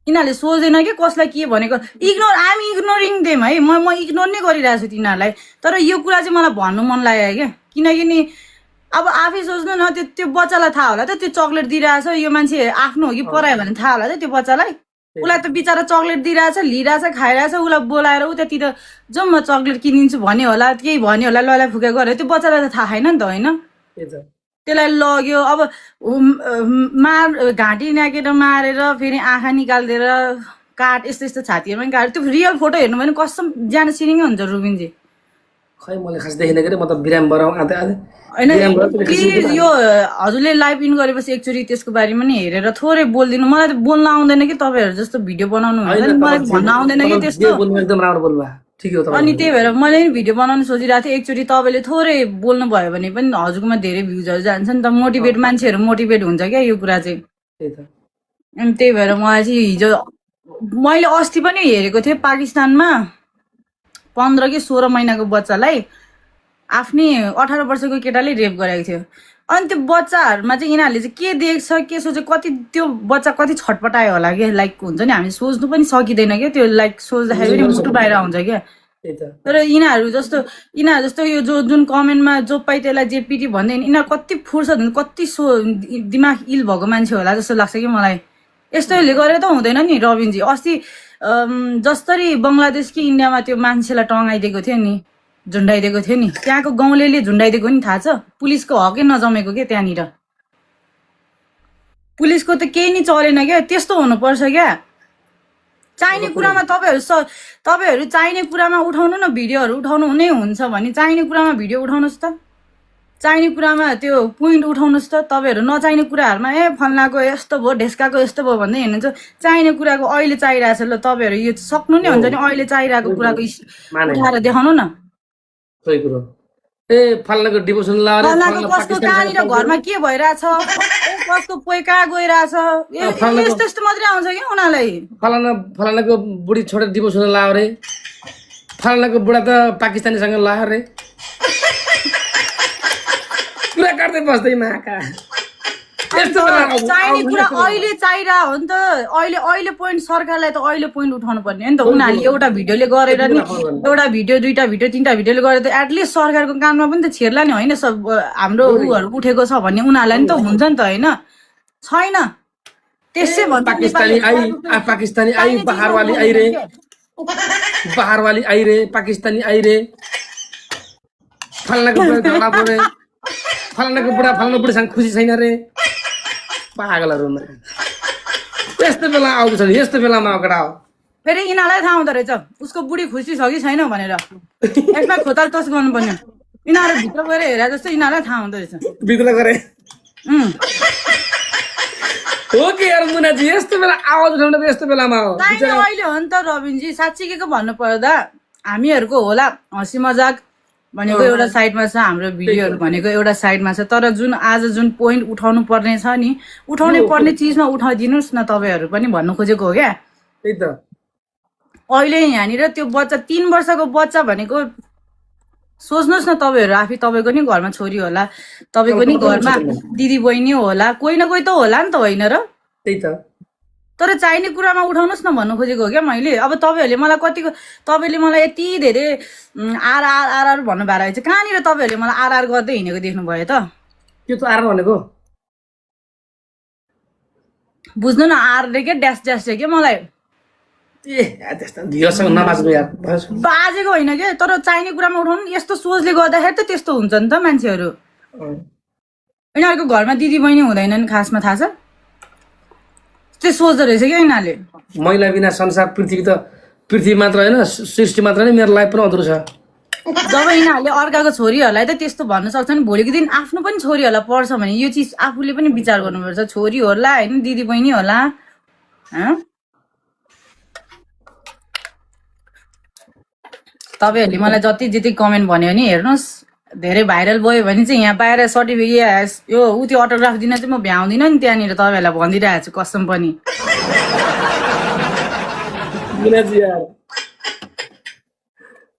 यिनीहरूले सोच्दैन कि कसलाई के भनेको आइएम इग्नोरिङ देम है म इग्नोर नै गरिरहेको छु तिनीहरूलाई तर यो कुरा चाहिँ मलाई भन्नु मन लाग्यो क्या किनकि अब आफै सोच्नु न त्यो बच्चालाई थाहा होला त त्यो चक्लेट दिइरहेछ यो मान्छे आफ्नो हो कि परायो भने थाहा होला त त्यो बच्चालाई उसलाई त बिचरा चक्लेट दिइरहेछ लिइरहेछ खाइरहेछ उसलाई बोलाएर ऊ त्यति त जाउँ म चक्लेट किनिदिन्छु भन्यो होला केही भन्यो होला ललाई फुके गरेर त्यो बच्चालाई त थाहा छैन नि त होइन त्यसलाई लग्यो अब घाँटी नाकेर मारेर फेरि आँखा निकालिदिएर काट यस्तो छातीहरूमा काट त्यो रियल फोटो हेर्नु भने कसम ज्यान सिरिङै हुन्छ रुबिनजी खै मैले खास देखेन के म त बिराम बराउ आते होइन प्लिज यो हजुरले लाइभ इन गरेपछि एकचोटि त्यसको बारेमा नि हेरेर थोरै बोलिदिनु मलाई त बोल्न आउँदैन कि तपाईँहरू जस्तो भिडियो बनाउनु हुन्छ नि मलाई भन्न आउँदैन कि त्यस्तो एकदम राम्रो बोल्नुभयो ठिकै हो तपाईँ अनि त्यही भएर मैले नि भिडियो बनाउनु सोचिरहेको थिएँ एकचोटि तपाईँले थोरै बोल्नु भयो भने पनि हजुरकोमा धेरै भ्युजहरू जान्छ नि त मोटिभेट मान्छेहरू मोटिभेट हुन्छ क्या यो कुरा चाहिँ अनि त्यही भएर मलाई चाहिँ हिजो मैले अस्ति पनि हेरेको थिएँ पाकिस्तानमा 15 कि 16 महिनाको बच्चालाई आफ्नै 18 वर्षको केटाले रेप गरेको थियो अनि त्यो बच्चाहरूमा चाहिँ यिनीहरूले चाहिँ के देख्छ के सोच्छ कति त्यो बच्चा कति छटपटायो होला क्या लाइक हुन्छ नि हामी सोच्नु पनि सकिँदैन क्या त्यो लाइक सोच्दाखेरि पनि मुटु बाहिर आउँछ क्या तर यिनीहरू जस्तो यो जुन कमेन्टमा जो पाइ त्यसलाई जेपिटी भन्दैन यिनीहरू कति फुर्सद हुन्छ कति दिमाग इल भएको मान्छे होला जस्तो लाग्छ कि मलाई यस्तोले गरेर त हुँदैन नि रविनजी अस्ति जसरी बङ्गलादेश कि इन्डियामा त्यो मान्छेलाई टँगाइदिएको थियो नि झुन्डाइदिएको थियो नि त्यहाँको गाउँले झुन्डाइदिएको नि थाहा छ पुलिसको हकै नजमेको क्या त्यहाँनिर पुलिसको त केही नि चलेन क्या त्यस्तो हुनुपर्छ क्या चाहिने कुरामा तपाईँहरू चाहिने कुरामा उठाउनु न भिडियोहरू उठाउनु हुनै हुन्छ भने चाहिने कुरामा भिडियो उठाउनुहोस् त चाहिने कुरामा त्यो पोइन्ट उठाउनुहोस् त तपाईँहरू नचाहिने कुराहरूमा फल्नाको यस्तो भयो ढेस्काको यस्तो भयो भन्दै हेर्नुहुन्छ चाहिने कुराको अहिले चाहिरहेछ ल तपाईँहरू यो सक्नु नै हुन्छ नि अहिले चाहिरहेको कुराको उठाएर देखाउनु न सही कुरो फल्नाको डिभोसन कसको कहाँनिर घरमा के भइरहेछ कसको पोइ कहाँ गइरहेछ यस्तो यस्तो मात्रै आउँछ क्या उनीहरूलाई फलानाको बुढी छोडेर डिभोसन लायो रे फलानाको बुढा त पाकिस्तानीसँग लायो रे कुरा गर्दै बस्दै माका चाहिने कुरा अहिले चाहिरहेको हो नि त अहिले पोइन्ट सरकारलाई त अहिले पोइन्ट उठाउनु पर्ने हो नि त उनीहरूले एउटा भिडियोले गरेर नि एउटा भिडियो 2टा भिडियो 3टा भिडियोले गरेर त एटलिस्ट सरकारको काममा पनि त छेर्ला नि होइन हाम्रो उहरू उठेको छ भन्ने उनीहरूलाई नि त हुन्छ नि त होइन छैन त्यसै भन्छ पाकिस्तानी आई बहारवाली आइरे पाकिस्तानी आइरे फलानाको बुढा फलाना बुढीसँग खुसी छैन रे पागलहरूमा यस्तो बेला आउँछ नि यस्तो बेलामा अगडा हो फेरि यिनीहरूलाई थाहा हुँदो रहेछ उसको बुढी खुसी छ कि छैन भनेर यसमा खोताल टस गर्नुपर्ने यिनीहरू भित्र गएर हेरे जस्तो यिनीहरूलाई थाहा हुँदो रहेछ बिग्ला गरे हो कि यार मुनाजी यस्तो बेला आवाज उठाउनु त यस्तो बेलामा हो चाहिने अहिले हो नि त रविनजी साँच्ची के भन्नु पर्दा हामीहरूको होला हँसी मजाक भनेको एउटा साइडमा छ हाम्रो भिडियोहरू भनेको एउटा साइडमा छ तर आज जुन पोइन्ट उठाउनु पर्ने छ नि उठाउनै पर्ने चिजमा उठाइदिनुहोस् न तपाईँहरू पनि भन्नु खोजेको हो क्या त्यही त अहिले यहाँनिर त्यो बच्चा 3 वर्षको बच्चा भनेको सोच्नुहोस् न तपाईँहरू आफै तपाईँको नि घरमा छोरी होला तपाईँको नि घरमा दिदी बहिनी होला कोही न कोही त होला नि त होइन र त्यही त तर चाहिने कुरामा उठाउनुहोस् न भन्नु खोजेको हो क्या मैले अब तपाईँहरूले मलाई कतिको तपाईँले मलाई यति धेरै आर भन्नु भएर चाहिँ कहाँनिर तपाईँहरूले मलाई आर गर्दै हिँडेको देख्नुभयो त त्यो त आर भनेको बुझ्नु न आर रे के ड्यास ड्यास रे के मलाई ए त्यस्तो धियोसँग नबाज्नु यार बाजेको होइन के तर चाहिने कुरामा उठाउनु यस्तो सोचले गर्दाखेरि त त्यस्तो हुन्छ नि त मान्छेहरू यिनीहरूको घरमा दिदी बहिनी हुँदैनन् खासमा थाहा छ त्यो सोच्दो रहेछ क्या यिनीहरूले महिला बिना संसार पृथ्वी मात्र होइन सृष्टि मात्र नै मेरो लाइफ पनि अधुरो छ जब यिनीहरूले अर्काको छोरीहरूलाई त त्यस्तो भन्न सक्छन् भोलिको दिन आफ्नो पनि छोरीहरूलाई पढ्छ भने यो चिज आफूले पनि विचार गर्नुपर्छ छोरी होला होइन दिदी बहिनी होला तपाईँहरूले मलाई जति जति कमेन्ट भन्यो भने हेर्नुहोस् धेरै भाइरल भयो भने चाहिँ यहाँ बाहिर सर्टिफिकेट यो त्यो अटोग्राफ दिन चाहिँ म भ्याउँदिनँ नि त्यहाँनिर तपाईँहरूलाई भनिदिइरहेको छु कसम पनि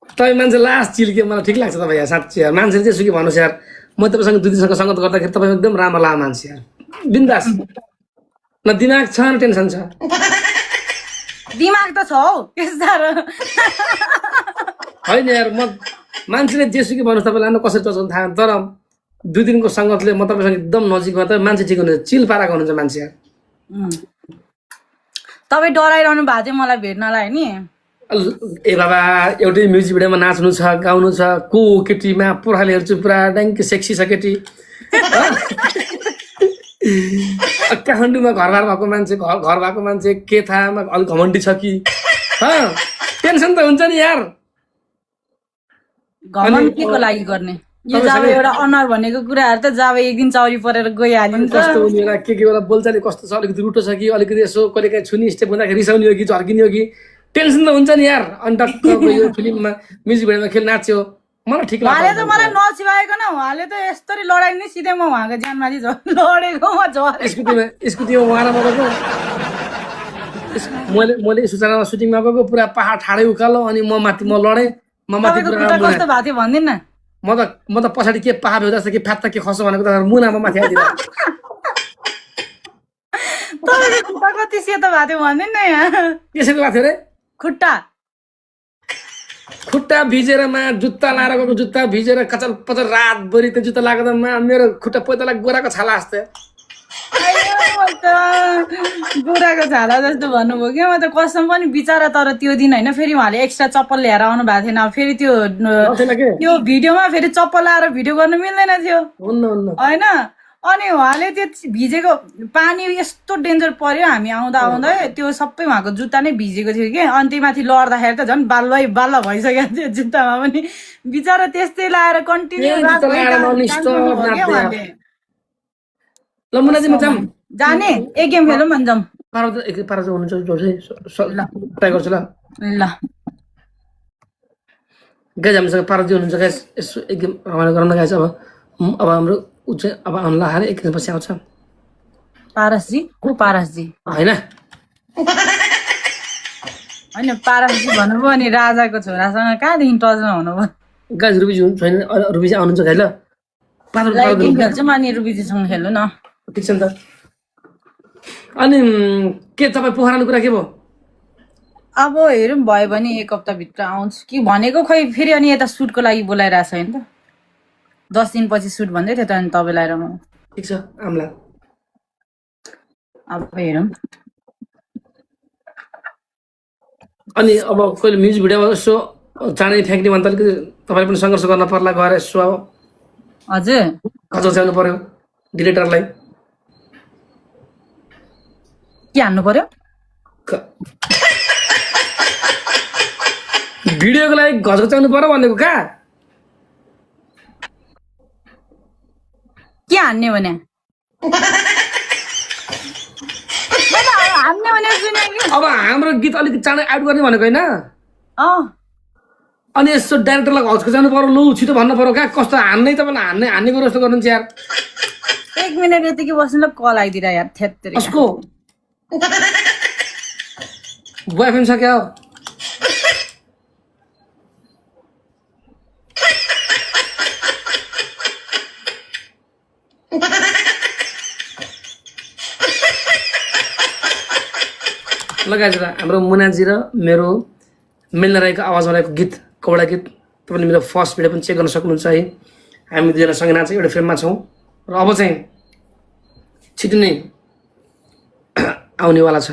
तपाईँ मान्छे लास्ट चिल्के मलाई ठिक लाग्छ तपाईँ यार साँच्ची यार मान्छेले चाहिँ सुकी भन्नुहोस् यार म तपाईँसँग 2 दिनसँग सङ्गत गर्दाखेरि तपाईँ एकदम राम्रो लाग्यो मान्छे यार बिन्दास न दिमाग छ न टेन्सन छ दिमाग त छ हौ साह्रो होइन यार म मान्छेले जेसुकै भन्नुहोस् तपाईँलाई न कसरी चल्छ थाहा तर 2 दिनको सङ्गतले म तपाईँसँग एकदम नजिकमा त मान्छे ठिक हुनुहुन्छ चिल पाराको हुनुहुन्छ मान्छे यार तपाईँ डराइरहनु भएको थियो मलाई भेट्नलाई नि ए बाबा एउटै म्युजिक भिडियोमा नाच्नु छ गाउनु छ को केटीमा पुर्खाले हेर्छु पुरा ड्याङ्की सेक्सी छ केटी काठमाडौँमा घर भएको मान्छे के थाहामा अलिक घमण्डी छ कि टेन्सन त हुन्छ नि यार घमण्ड के को लागि गर्ने यो जब एउटा अनर भनेको कुराहरू त जब एक दिन चौरी परेर गइहाल्यो नि त कस्तो हुने होला के बेला बोल्चाले कस्तो छ अलिकति रुटो छ कि अलिकति यसो कहिले काहीँ छुनी स्टेप हुँदाखेरि रिसाउने हो कि झर्किने हो कि टेन्सन त हुन्छ नि यार अनि टक्क यो फिल्ममा म्युजिक भिडियोमा खेल नाच्यो मलाई ठिक लाग्यो उहाँले त मलाई नचिबाएको न उहाँले त यस्तरी लडाइ नै सिधै म उहाँको ज्यानमाथि लडेको म झरेको स्कुटीमा उहाँ गएको मैले सूचनामा सुटिङमा गएको पुरा पहाड ठाडै उकालो अनि म लडेँ म माथि कस्तो भएको थियो भनिदिनु न म त पछाडि के पाहा भ्यो जस्तो कि फ्यात्ता के खस्छ भनेको त मुनामा माथि आइदिनु तपाईँको खुट्टा कति सेतो भएको थियो भनिदिनु न यहाँ त्यसरी भएको थियो रे खुट्टा भिजेरमा जुत्ता लाएर गएको जुत्ता भिजेर कचल पचल रातभरि त्यो जुत्ता लाग्दा मेरो खुट्टा पैताला गोराको छाला जस्तो गोराको छाला जस्तो भन्नुभयो क्या म त कसम पनि बिचरा तर त्यो दिन होइन फेरि उहाँले एक्स्ट्रा चप्पल ल्याएर आउनु भएको थिएन फेरि त्यो भिडियोमा फेरि चप्पल लाएर भिडियो गर्नु मिल्दैन थियो होइन अनि उहाँले त्यो भिजेको पानी यस्तो डेन्जर पर्यो हामी आउँदा त्यो सबै उहाँको जुत्ता नै भिजेको थियो कि अनि त्यही माथि लड्दाखेरि त झन् बाल्ल भइसकेको थियो जुत्तामा पनि बिचरा त्यस्तै लाएर कन्टिन्यू जाने एक गेम खेलौँ भन्छ ट्राई गर्छु ल गाइज हामीसँग पार्वती हुनुहुन्छ गाइज यसो एक गेम रमाइलो गरौँ न गाइज अब हाम्रो अब आउनुलाई हारे एक पछि आउँछ पारसजी को पारसजी होइन पारसजी भन्नुभयो अनि राजाको छोरासँग कहाँदेखि टचमा हुनुभयो गाइज रुबी छैन रुबी चाहिँ आउनुहुन्छ गाइज ल गेम खेल्छौँ अनि रुबीजीसँग खेल्नु न ठिक छ नि त अनि के तपाईँ पोखराको कुरा के भयो अब हेरौँ भयो भने एक हप्ताभित्र आउँछु कि भनेको खोइ फेरि अनि यता सुटको लागि बोलाइरहेको छ नि त 10 दिनपछि सुट भन्दै थियो त अनि तपाईँलाई र म ठिक छ आम्ला अब हेरौँ अनि अब कहिले म्युजिक भिडियोमा यसो चाँडै फ्याँक्ने भने त अलिकति तपाईँले पनि सङ्घर्ष गर्न पर्ला गएर यसो अब हजुर खचाउनु पर्यो डिरेक्टरलाई के हान्नु पर्यो भिडियोको लागि घचघचाउनु पर्यो भनेको कहाँ के हान्ने भने हान्ने भने सुने कि अब हाम्रो गीत अलिक चाँडै आउट गर्ने भनेको होइन अनि यसो डाइरेक्टरलाई घचघचाउनु पर्यो लु छिटो भन्नु पर्यो कहाँ कस्तो हान्नै तपाईँलाई हान्ने कुरो जस्तो गर्नुहुन्छ यार 1 मिनट यतिकै बस्नु ल कल आइदिरा यार थेत्तरी कसको बोयफ्रेन्ड छ क्या हो लगाएर हाम्रो मुनाजी र मेरो मिल्न रहेको आवाजमा रहेको गीत कौडा गीत तपाईँले मेरो फर्स्ट भिडियो पनि चेक गर्न सक्नुहुन्छ है हामी दुईजना सँगै नाच्छ एउटा फिल्ममा छौँ र अब चाहिँ छिटो नै आउनेवाला छ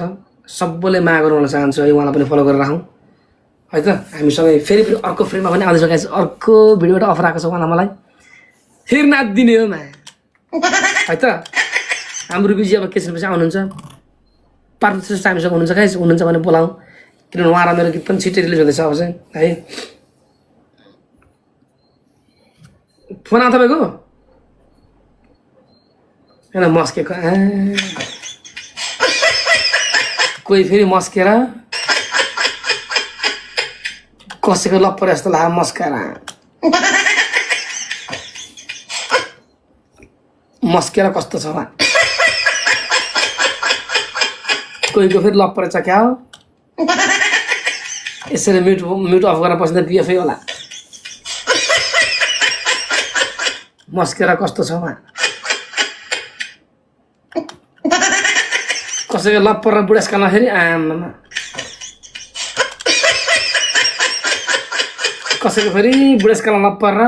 सबैले माया गर्नु चाहन्छु है उहाँलाई पनि फलो गरेर राखौँ है त हामीसँगै फेरि अर्को फिल्ममा पनि आउँदैछ गाइस अर्को भिडियोबाट अफर आएको छ उहाँलाई मलाई फेरि नाचिदिने हो माया है त हाम्रो रुबीजी अब केसपछि आउनुहुन्छ पार्वती टाइमसँग हुनुहुन्छ गाइस हुनुहुन्छ भने बोलाउँ किनभने उहाँ र मेरो गीत पनि छिट्टै रिलिज हुँदैछ अब चाहिँ है फोन आयो तपाईँको होइन मस्केको कोही फेरि मस्केर कसैको लप्पर जस्तो लाग्यो मस्केर मस्केर कस्तो छ उहाँ कोहीको फेरि लप्पर छ क्या हो यसरी म्युट अफ गरेर बस्दा पिएफै होला मस्केर कस्तो छ उहाँ कसैको लप्पर र बुढेसकालमा फेरि आमामा कसैको फेरि बुढेसकालमा लप्पर र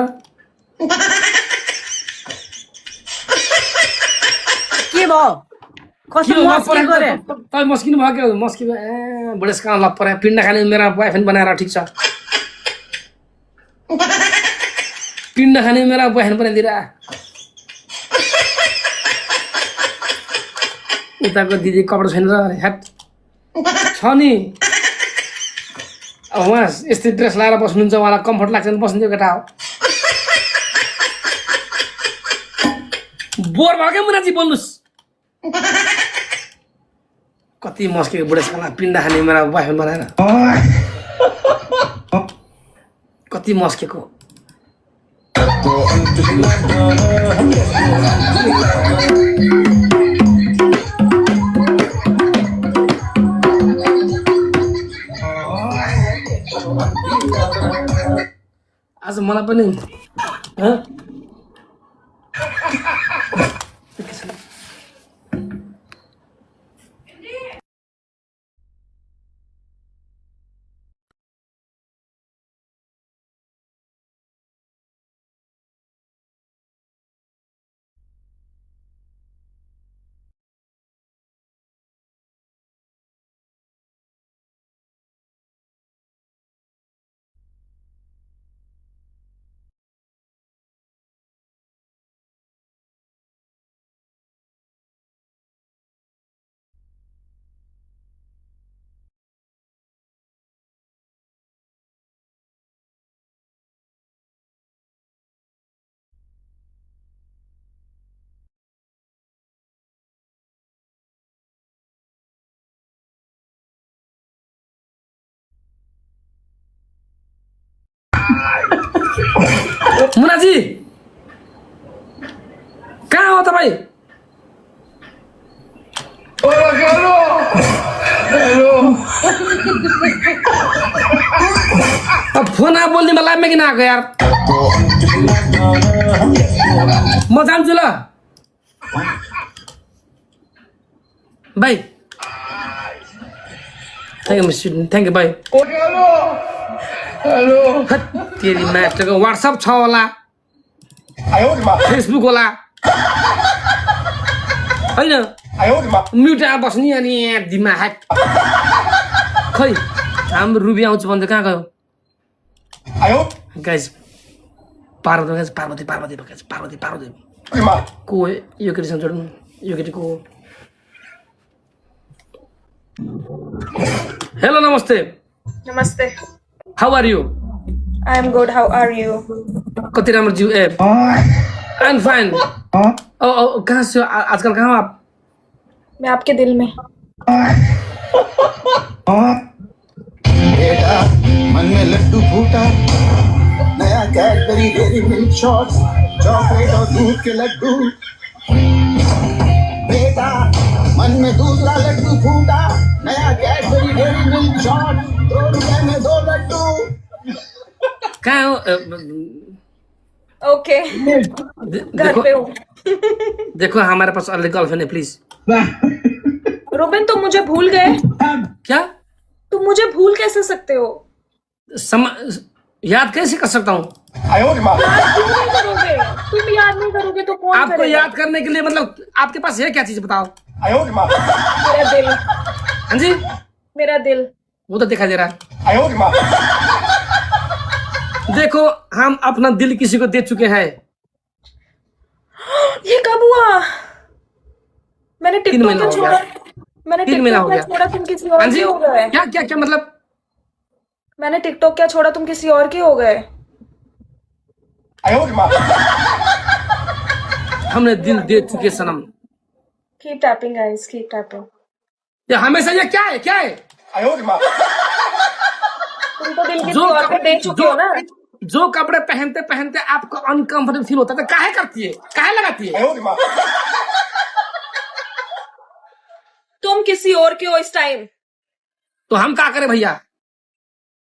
के भयो कस्तो मस्के गरे तपाईँ मस्किनु भयो क्या मस्किनु बुढेसकालमा लप्पर पिण्ड खाने मेरो बोयफ्रेन्ड बनाएर ठिक छ पिण्ड खाने मेरो बोयफ्रेन्ड बनाइदिएर उताको दिदी कपडा छैन र ह्याट छ नि अब उहाँ यस्तै ड्रेस लगाएर बस्नुहुन्छ उहाँलाई कम्फर्ट लाग्छ भने बस्नु केटा हो बोर भयो क्या मुनाजी बोल्नुहोस् कति मस्केको बुढेसकालमा पिण्ड खाने मेरा बोयफ्रेन्ड बनाएर कति मस्केको आज मलाई पनि मुनाजी कहाँ हो तपाईँ फोन आ बोल्ने लाइभमा किन आएको यार म जान्छु ल भाइ थ्याङ्क यू भाइ तेरी म्याटको व्हाट्सएप छ होला फेसबुक होला होइन म्युट आएर बस्ने अनि दिमाग ह्याक खै हाम्रो रुबी आउँछु भन्दा कहाँ गयो गाइस पार्वती पार्वती पार्वती पार्वती पार्वती को यो केटीसँग जोड्नु यो केटी को हेलो नमस्ते. Namaste. How are you? I am good. How are you? कति राम्रो जिउ ए. I am fine. ओ कहाँ से हो? आजकल कहाँ हो आप? मैं आपके दिल में. बेटा मन में लड्डू फूटा, नया Cadbury dairy milk shots, chocolate और दूध के लड्डू. बेटा मन में दूसरा लड्डू फूटा, नया कैडबरी डेयरी मिल्क शॉट्स, 2 रुपए में 2 लड्डू. कहाँ हो? Okay. घर पे हूँ. देखो हमारे पास अलग गर्लफ्रेंड है प्लीज. रोबिन तुम मुझे भूल गए. क्या? तुम मुझे भूल कैसे सकते हो? याद कैसे कर सकता हूँ? याद क्यों नहीं करोगे? तुम याद नहीं करोगे तो कौन आपको करेगा? याद करने के लिए मतलब आपके पास है क्या चीज बताओ? मेरा दिल. हाँ जी. मेरा दिल. वो तो दिखाई दे रहा है. देखो हम अपना दिल किसी को दे चुके हैं. ये कब हुआ? मैंने 3 टिकटॉक महीना का हो छोड़ा. गया. मैंने 3 महीना हो टिकटॉक गया. का छोड़ा तुम किसी हाँ और जी. के हो गए. क्या क्या क्या मतलब? मैंने टिकटॉक क्या छोड़ा तुम किसी और के हो गए. हमने दिल दे चुके सनम. Keep tapping guys. Keep tapping. ये हमेशा ये क्या है क्या है? तुम तो दिल किसी और को दे चुके हो ना. जो कपड़े पहनते पहनते आपको अनकंफर्टेबल फील होता है तो काहे करती है? काहे लगाती है? तुम किसी और के हो इस टाइम. तो हम क्या करें भैया?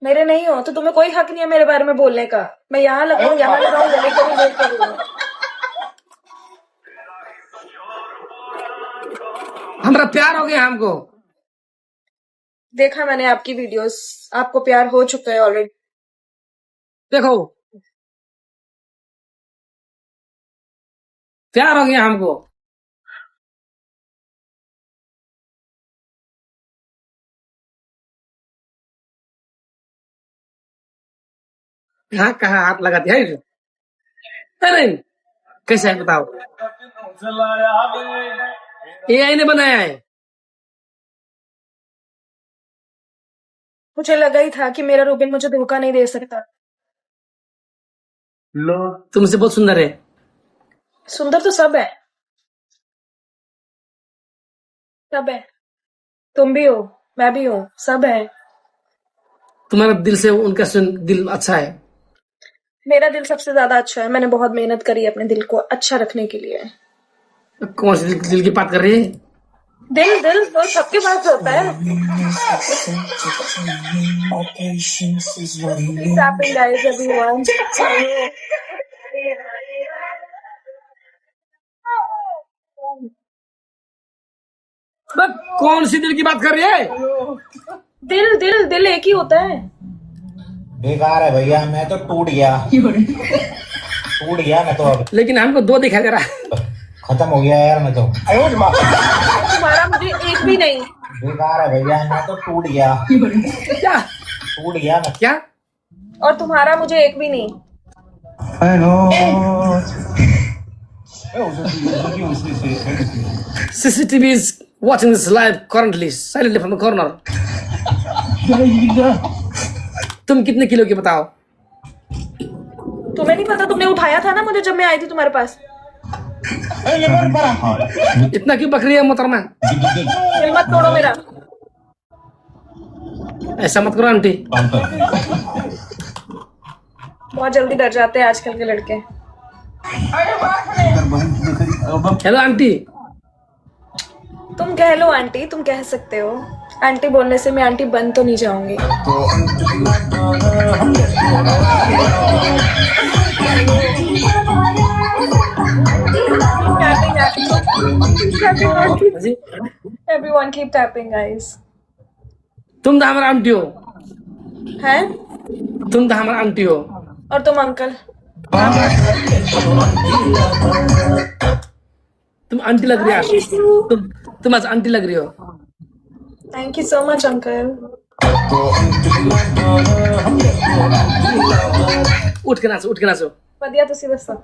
मेरे नहीं हो तो तुम्हें कोई हक नहीं है मेरे बारे में बोलने का. मैं यहाँ लगाऊं गले को भी देख करूंगा. हमारा प्यार हो गया हमको. देखा मैंने आपकी वीडियोस. आपको प्यार हो चुका है ऑलरेडी. देखो प्यार हो गया हमको. हाँ कहाँ हाथ लगाती है? नहीं कैसा है बताओ? AI ने बनाया है. मुझे लगा ही था कि मेरा रूबिन मुझे धोखा नहीं दे सकता. तुमसे बहुत सुंदर है. सुंदर तो सब है. सब है. तुम भी हो. मैं भी हूँ. सब है. तुम्हारा दिल से उनका दिल अच्छा है. मेरा दिल सबसे ज्यादा अच्छा है. मैंने बहुत मेहनत करी अपने दिल को अच्छा रखने के लिए. कौन सी दिल की बात कर रही है? दिल वो सबके पास होता है. Tapping guys everyone. कौन सी दिल की बात कर रही है? दिल एक ही होता है. बेकार है भैया, मैं तो टूट गया मैं तो. अब लेकिन हमको 2 दिखाई दे रहा है. खत्म हो गया यार मैं तो. तुम्हारा मुझे एक भी नहीं. बेकार है भैया, मैं तो टूट गया. क्या टूट गया मैं. क्या? और तुम्हारा मुझे एक भी नहीं. CCTV is watching this live currently silently from the corner. तुम कितने किलो की बताओ? तुम्हें नहीं पता? तुमने उठाया था ना मुझे जब मैं आई थी तुम्हारे पास. इतना क्यों बकरी है मोहतरमा? दिल मत तोड़ो मेरा. ऐसा मत करो आंटी. बहुत जल्दी डर जाते हैं आजकल के लड़के. Hello aunty. तुम कह लो आंटी. तुम कह सकते हो. आंटी बोलने से मैं आंटी बन तो नहीं जाऊंगी. Everyone keep tapping guys. तुम तो हमारा आंटी हो. हैं? तुम तो हमारा आंटी हो. और तुम अंकल. तुम आंटी लग रही हो. तुम आज आंटी लग रही हो. Thank you so much uncle. उठ के नाचो. बढ़िया तुसी दसो.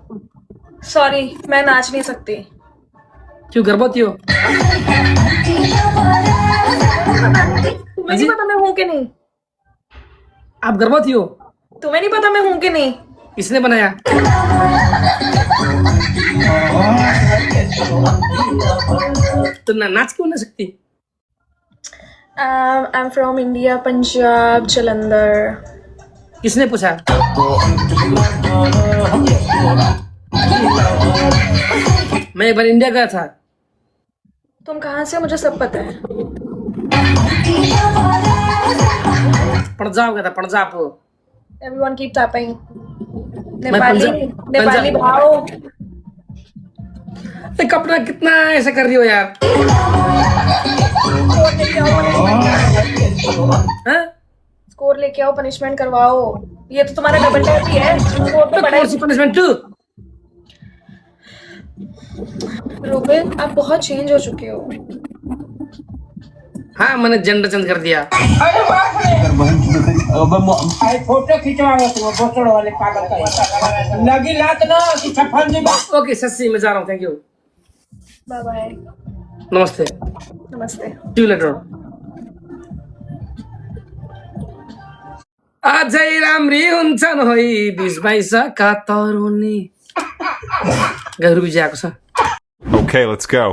सॉरी मैं नाच नहीं सकती. क्यों गर्भवती हो? तुम्हें नहीं पता मैं हूँ कि नहीं? आप गर्भवती हो? तुम्हें नहीं पता मैं हूँ कि नहीं? किसने बनाया? तो नाच क्यों नहीं सकती? I am from India, Punjab, Jalandhar. किसने पूछा? मैं एक बार इंडिया गया था। तुम कहाँ से? मुझे सब पता है। पंजाब गया था, पंजाब। Everyone keep tapping. मैं नेपाली भाव। कपड़ा कितना ऐसा कर रही हो यार? स्कोर लेके आओ, पनिशमेंट करवाओ। ये तो तुम्हारा डबल टैप ही है। स्कोर तो बड़ा है। Punishment two. रूबिन, आप बहुत चेंज हो चुके हो। हाँ, मैंने जेंडर चेंज कर दिया। फोटो खिंचवा बोतल वाले पागल का लगी लात ना कि छप्पन जी। ओके सस्सी, मैं जा रहा हूँ। Thank you. Bye bye. नमस्ते। नमस्ते। See you later. अझै राम्री हुन्छन् है 20-22 का तरुनी। गाह्रो बिजी आएको छ। Okay, let's go.